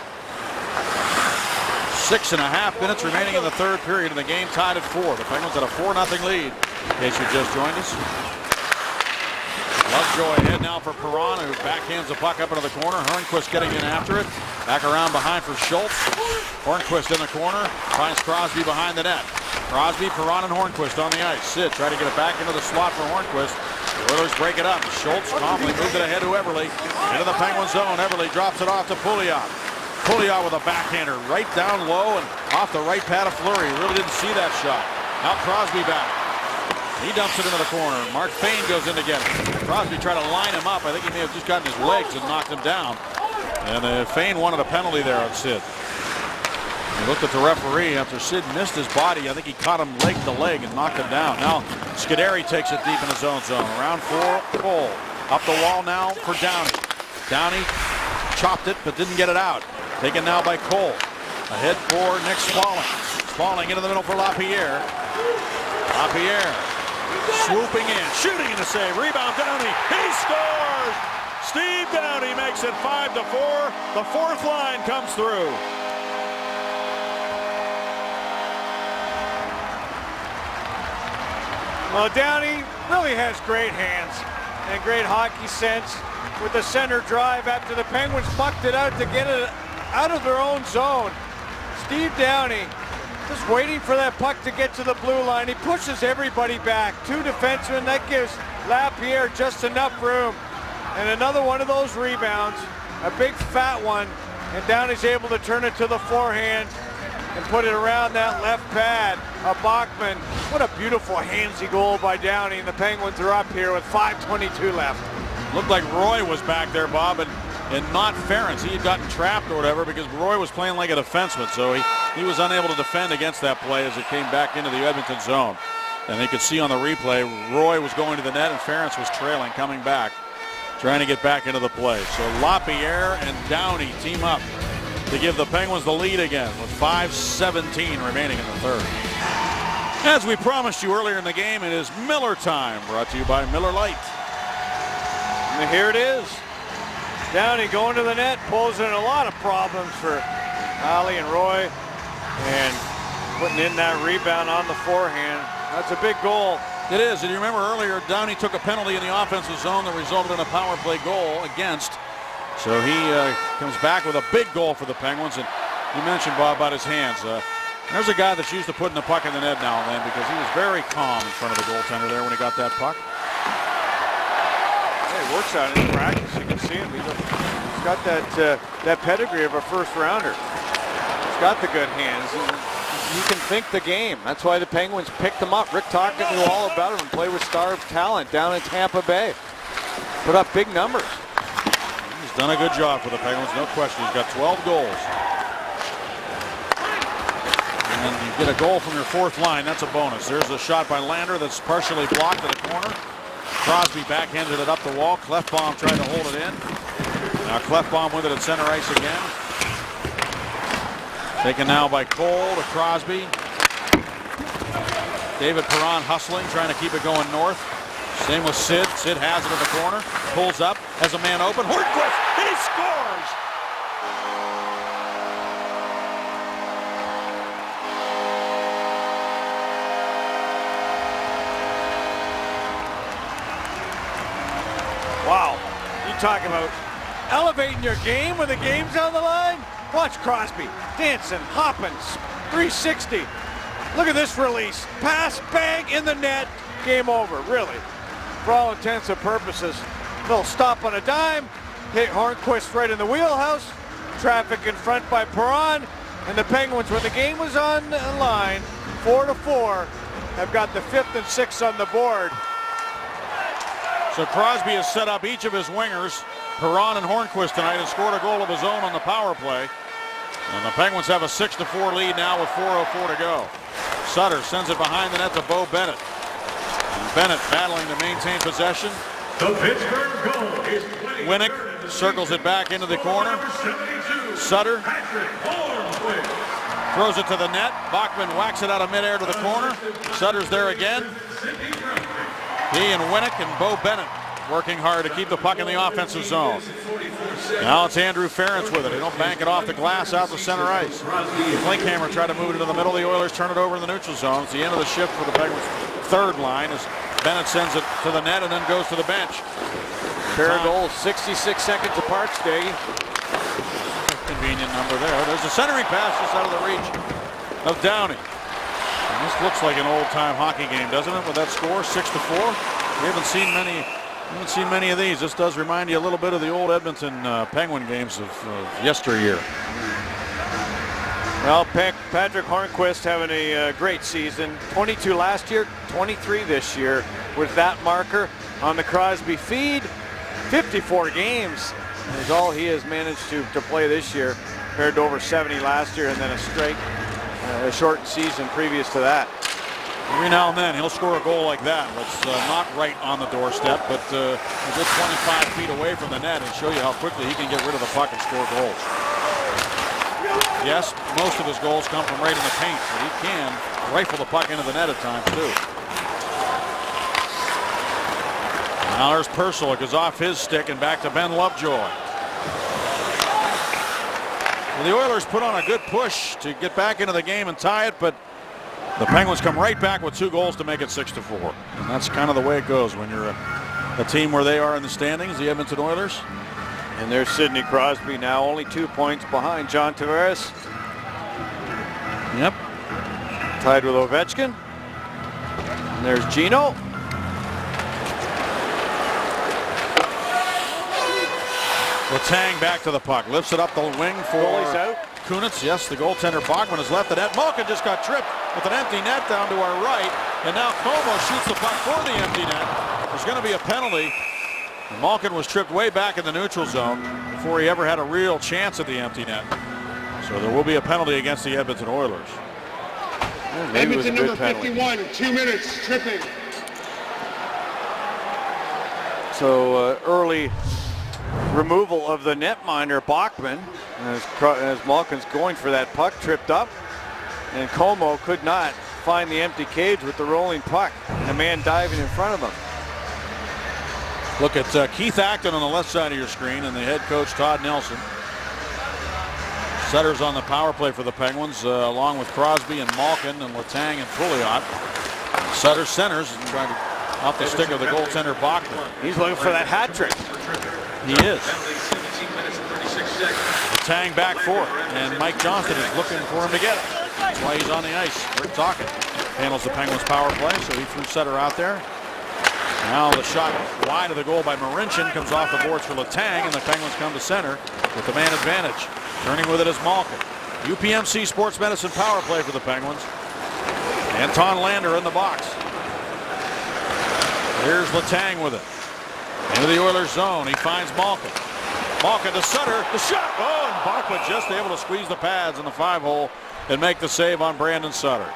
6.5 minutes remaining in the third period, and the game tied at 4. The Penguins had a 4-0 lead, in case you just joined us. Lovejoy ahead now for Perron, who backhands the puck up into the corner. Hornquist getting in after it. Back around behind for Schultz. Hornquist in the corner. Finds Crosby behind the net. Crosby, Perron, and Hornquist on the ice. Sid trying to get it back into the slot for Hornquist. The Oilers break it up. Schultz calmly moved it ahead to Eberle. Into the Penguin zone. Eberle drops it off to Pouliot. Pouliot with a backhander right down low and off the right pad of Fleury. Really didn't see that shot. Now Crosby back. He dumps it into the corner. Mark Fane goes in to get it. Crosby tried to line him up. I think he may have just gotten his legs and knocked him down. And Fane wanted a penalty there on Sid. He looked at the referee after Sid missed his body. I think he caught him leg to leg and knocked him down. Now Scuderi takes it deep in his own zone. Around 4, Cole. Up the wall now for Downey. Downey chopped it but didn't get it out. Taken now by Cole. Ahead for Nick Spaulding. Spaulding into the middle for LaPierre. LaPierre swooping in, shooting in the save. Rebound Downey. He scores! Steve Downey makes it 5-4. The fourth line comes through. Well, Downey really has great hands and great hockey sense with the center drive after the Penguins pucked it out to get it out of their own zone. Steve Downey just waiting for that puck to get to the blue line. He pushes everybody back. Two defensemen, that gives Lapierre just enough room. And another one of those rebounds, a big fat one, and Downey's able to turn it to the forehand and put it around that left pad of Bachman. What a beautiful handsy goal by Downey, and the Penguins are up here with 5:22 left. Looked like Roy was back there, Bob, and not Ference. He had gotten trapped or whatever because Roy was playing like a defenseman, so he was unable to defend against that play as it came back into the Edmonton zone. And you could see on the replay, Roy was going to the net and Ference was trailing, coming back, trying to get back into the play. So Lapierre and Downey team up to give the Penguins the lead again with 5:17 remaining in the third. As we promised you earlier in the game, it is Miller time, brought to you by Miller Lite. And here it is. Downey going to the net, posing a lot of problems for Ali and Roy, and putting in that rebound on the forehand. That's a big goal. It is, and you remember earlier, Downey took a penalty in the offensive zone that resulted in a power play goal against. So he comes back with a big goal for the Penguins, and you mentioned, Bob, about his hands. There's a guy that's used to putting the puck in the net now and then because he was very calm in front of the goaltender there when he got that puck. Yeah, he works on it in practice. You can see him. He's got that pedigree of a first rounder. He's got the good hands. He can think the game. That's why the Penguins picked him up. Rick Tocchet knew all about him and played with star talent down in Tampa Bay. Put up big numbers. He's done a good job for the Penguins, no question. He's got 12 goals. And you get a goal from your fourth line, that's a bonus. There's a shot by Lander that's partially blocked in the corner. Crosby backhanded it up the wall. Klefbom tried to hold it in. Now Klefbom with it at center ice again. Taken now by Cole to Crosby. David Perron hustling, trying to keep it going north. Same with Sid. Sid has it in the corner. Pulls up, has a man open. Hornquist, he scores! Wow. You talking about elevating your game when the game's on the line? Watch Crosby dancing, hopping, 360. Look at this release. Pass, bang, in the net. Game over, really. For all intents and purposes. They'll stop on a dime. Hit Hornquist right in the wheelhouse. Traffic in front by Perron. And the Penguins, when the game was on the line, 4-4, have got the 5th and 6th on the board. So Crosby has set up each of his wingers, Perron and Hornquist tonight, and scored a goal of his own on the power play. And the Penguins have a 6-4 lead now with 4:04 to go. Sutter sends it behind the net to Bo Bennett. And Bennett battling to maintain possession. The Pittsburgh goal is Winnick circles it back into the corner. Sutter throws it to the net. Bachman whacks it out of midair to the corner. Sutter's there again. He and Winnick and Bo Bennett working hard to keep the puck in the offensive zone. Now it's Andrew Ference with it. They don't bank it off the glass out to center ice. Klinkhammer tried to move it into the middle. The Oilers turn it over in the neutral zone. It's the end of the shift for the Penguins' third line as Bennett sends it to the net and then goes to the bench. Pair of goals, 66 seconds apart, Staggy. Convenient number there. There's a centering pass just out of the reach of Downey. And this looks like an old-time hockey game, doesn't it, with that score, 6-4? We haven't seen many of these. This does remind you a little bit of the old Edmonton Penguin games of yesteryear. Well, Patrick Hornquist having a great season. 22 last year, 23 this year with that marker on the Crosby feed. 54 games is all he has managed to play this year compared to over 70 last year and then a shortened season previous to that. Every now and then he'll score a goal like that. It's not right on the doorstep, but a good 25 feet away from the net and show you how quickly he can get rid of the puck and score goals. Yes, most of his goals come from right in the paint, but he can rifle the puck into the net at times too. Now there's Purcell. It goes off his stick and back to Ben Lovejoy. Well, the Oilers put on a good push to get back into the game and tie it, but the Penguins come right back with 2 goals to make it 6-4. And that's kind of the way it goes when you're a team where they are in the standings, the Edmonton Oilers. And there's Sidney Crosby now only 2 points behind John Tavares. Yep. Tied with Ovechkin. And there's Gino. Letang back to the puck. Lifts it up the wing for Kunitz. Yes, the goaltender Bachman has left the net. Malkin just got tripped with an empty net down to our right. And now Como shoots the puck for the empty net. There's going to be a penalty. And Malkin was tripped way back in the neutral zone before he ever had a real chance at the empty net. So there will be a penalty against the Edmonton Oilers. Edmonton number 51, 2 minutes, tripping. So early removal of the netminder Bachman as Malkin's going for that puck, tripped up, and Como could not find the empty cage with the rolling puck and a man diving in front of him. Look at Keith Acton on the left side of your screen and the head coach Todd Nelson. Sutter's on the power play for the Penguins along with Crosby and Malkin and Letang and Pouliot. Sutter centers and trying to off the stick of the goaltender Bachman. He's looking for that hat trick. He is. Letang back for it, and Mike Johnston is looking for him to get it. That's why he's on the ice. Rick Tocchet handles the Penguins power play, so he threw Sutter out there. Now the shot wide of the goal by Marincin comes off the boards for Letang, and the Penguins come to center with the man advantage. Turning with it is Malkin. UPMC Sports Medicine power play for the Penguins. Anton Lander in the box. Here's Letang with it. Into the Oilers zone. He finds Malkin. Malkin to Sutter. The shot. Oh, and Bachman just able to squeeze the pads in the 5-hole and make the save on Brandon Sutter.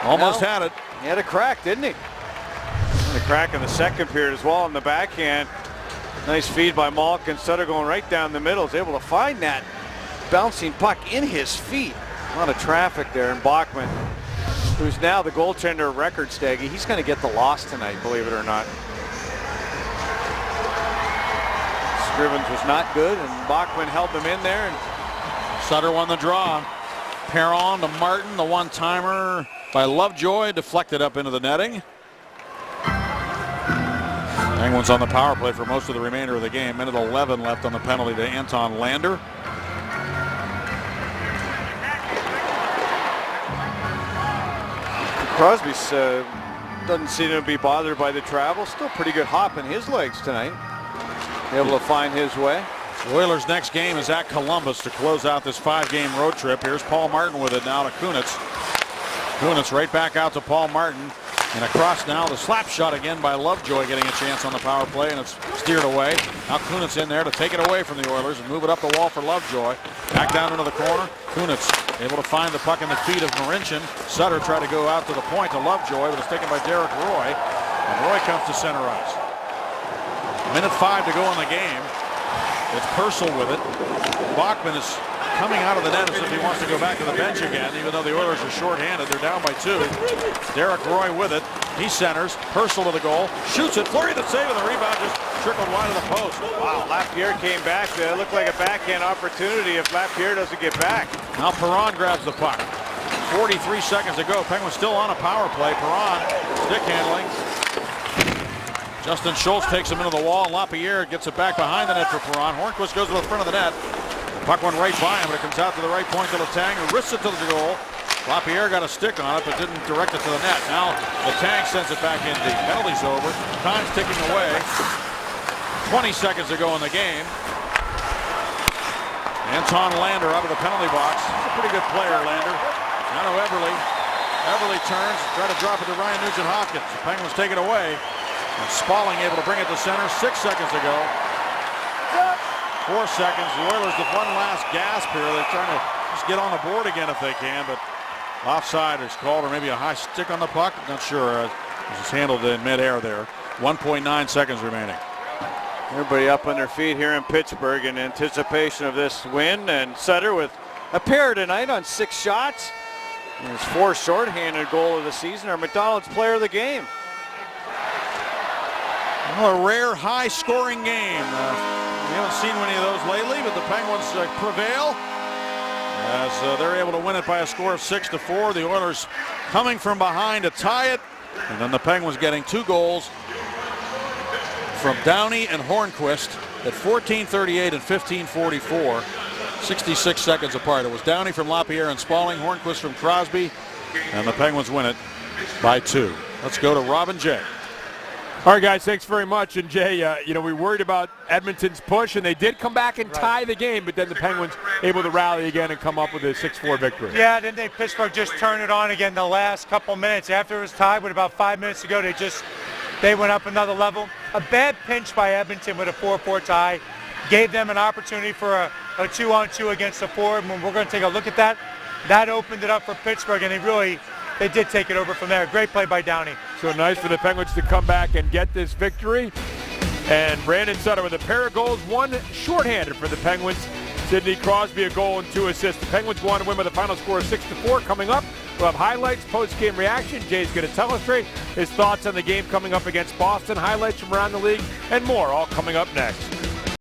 Almost had it. He had a crack, didn't he? And a crack in the second period as well on the backhand. Nice feed by Malkin. Sutter going right down the middle. Is able to find that bouncing puck in his feet. A lot of traffic there. And Bachman, who's now the goaltender record, Staggy, he's going to get the loss tonight, believe it or not. Scrivens was not good, and Bachman held them in there. And Sutter won the draw. Perron to Martin, the one-timer by Lovejoy, deflected up into the netting. Penguins on the power play for most of the remainder of the game. Minute 11 left on the penalty to Anton Lander. Crosby doesn't seem to be bothered by the travel. Still pretty good hop in his legs tonight. Able to find his way. The Oilers' next game is at Columbus to close out this 5-game road trip. Here's Paul Martin with it now to Kunitz. Kunitz right back out to Paul Martin. And across now, the slap shot again by Lovejoy getting a chance on the power play, and it's steered away. Now Kunitz in there to take it away from the Oilers and move it up the wall for Lovejoy. Back down into the corner. Kunitz able to find the puck in the feet of Marincin. Sutter tried to go out to the point to Lovejoy, but it's taken by Derek Roy. And Roy comes to center ice. Minute 5 to go in the game. It's Purcell with it. Bachman is coming out of the net as if he wants to go back to the bench again, even though the Oilers are shorthanded. They're down by 2. Derek Roy with it. He centers. Purcell to the goal. Shoots it. Fleury the save, and the rebound just trickled wide of the post. Wow, Lapierre came back. It looked like a backhand opportunity if Lapierre doesn't get back. Now Perron grabs the puck. 43 seconds to go. Penguins still on a power play. Perron stick handling. Justin Schultz takes him into the wall, and Lapierre gets it back behind the net for Perron. Hornquist goes to the front of the net. Puck went right by him, but it comes out to the right point to Letang, who wrists it to the goal. Lapierre got a stick on it, but didn't direct it to the net. Now Letang sends it back in deep. Penalty's over. Time's ticking away. 20 seconds to go in the game. Anton Lander out of the penalty box. He's a pretty good player, Lander. Now to Everly. Everly turns, try to drop it to Ryan Nugent-Hopkins. The Penguins take it away. And Spalling able to bring it to center. 6 seconds to go. 4 seconds. The Oilers with one last gasp here. They're trying to just get on the board again if they can, but offside is called, or maybe a high stick on the puck. Not sure. It was handled in midair there. 1.9 seconds remaining. Everybody up on their feet here in Pittsburgh in anticipation of this win. And Sutter with a pair tonight on 6 shots. And his 4th shorthanded goal of the season, our McDonald's player of the game. Well, a rare high-scoring game. We haven't seen many of those lately, but the Penguins prevail as they're able to win it by a score of 6-4. The Oilers coming from behind to tie it, and then the Penguins getting 2 goals from Downey and Hornquist at 14:38 and 15:44, 66 seconds apart. It was Downey from LaPierre and Spaulding, Hornquist from Crosby, and the Penguins win it by 2. Let's go to Robin Jay. All right, guys, thanks very much. And Jay, we worried about Edmonton's push, and they did come back and tie the game, but then the Penguins able to rally again and come up with a 6-4 victory. Yeah, then Pittsburgh just turned it on again the last couple minutes. After it was tied with about 5 minutes to go, they went up another level. A bad pinch by Edmonton with a 4-4 tie gave them an opportunity for a 2-on-2 against the forward. When we're going to take a look at that, that opened it up for Pittsburgh, and they did take it over from there. Great play by Downey. So nice for the Penguins to come back and get this victory. And Brandon Sutter with a pair of goals, one shorthanded for the Penguins. Sidney Crosby a goal and 2 assists. The Penguins go on to win with a final score of 6-4. Coming up, we'll have highlights, post-game reaction. Jay's going to tell us his thoughts on the game coming up against Boston, highlights from around the league, and more, all coming up next.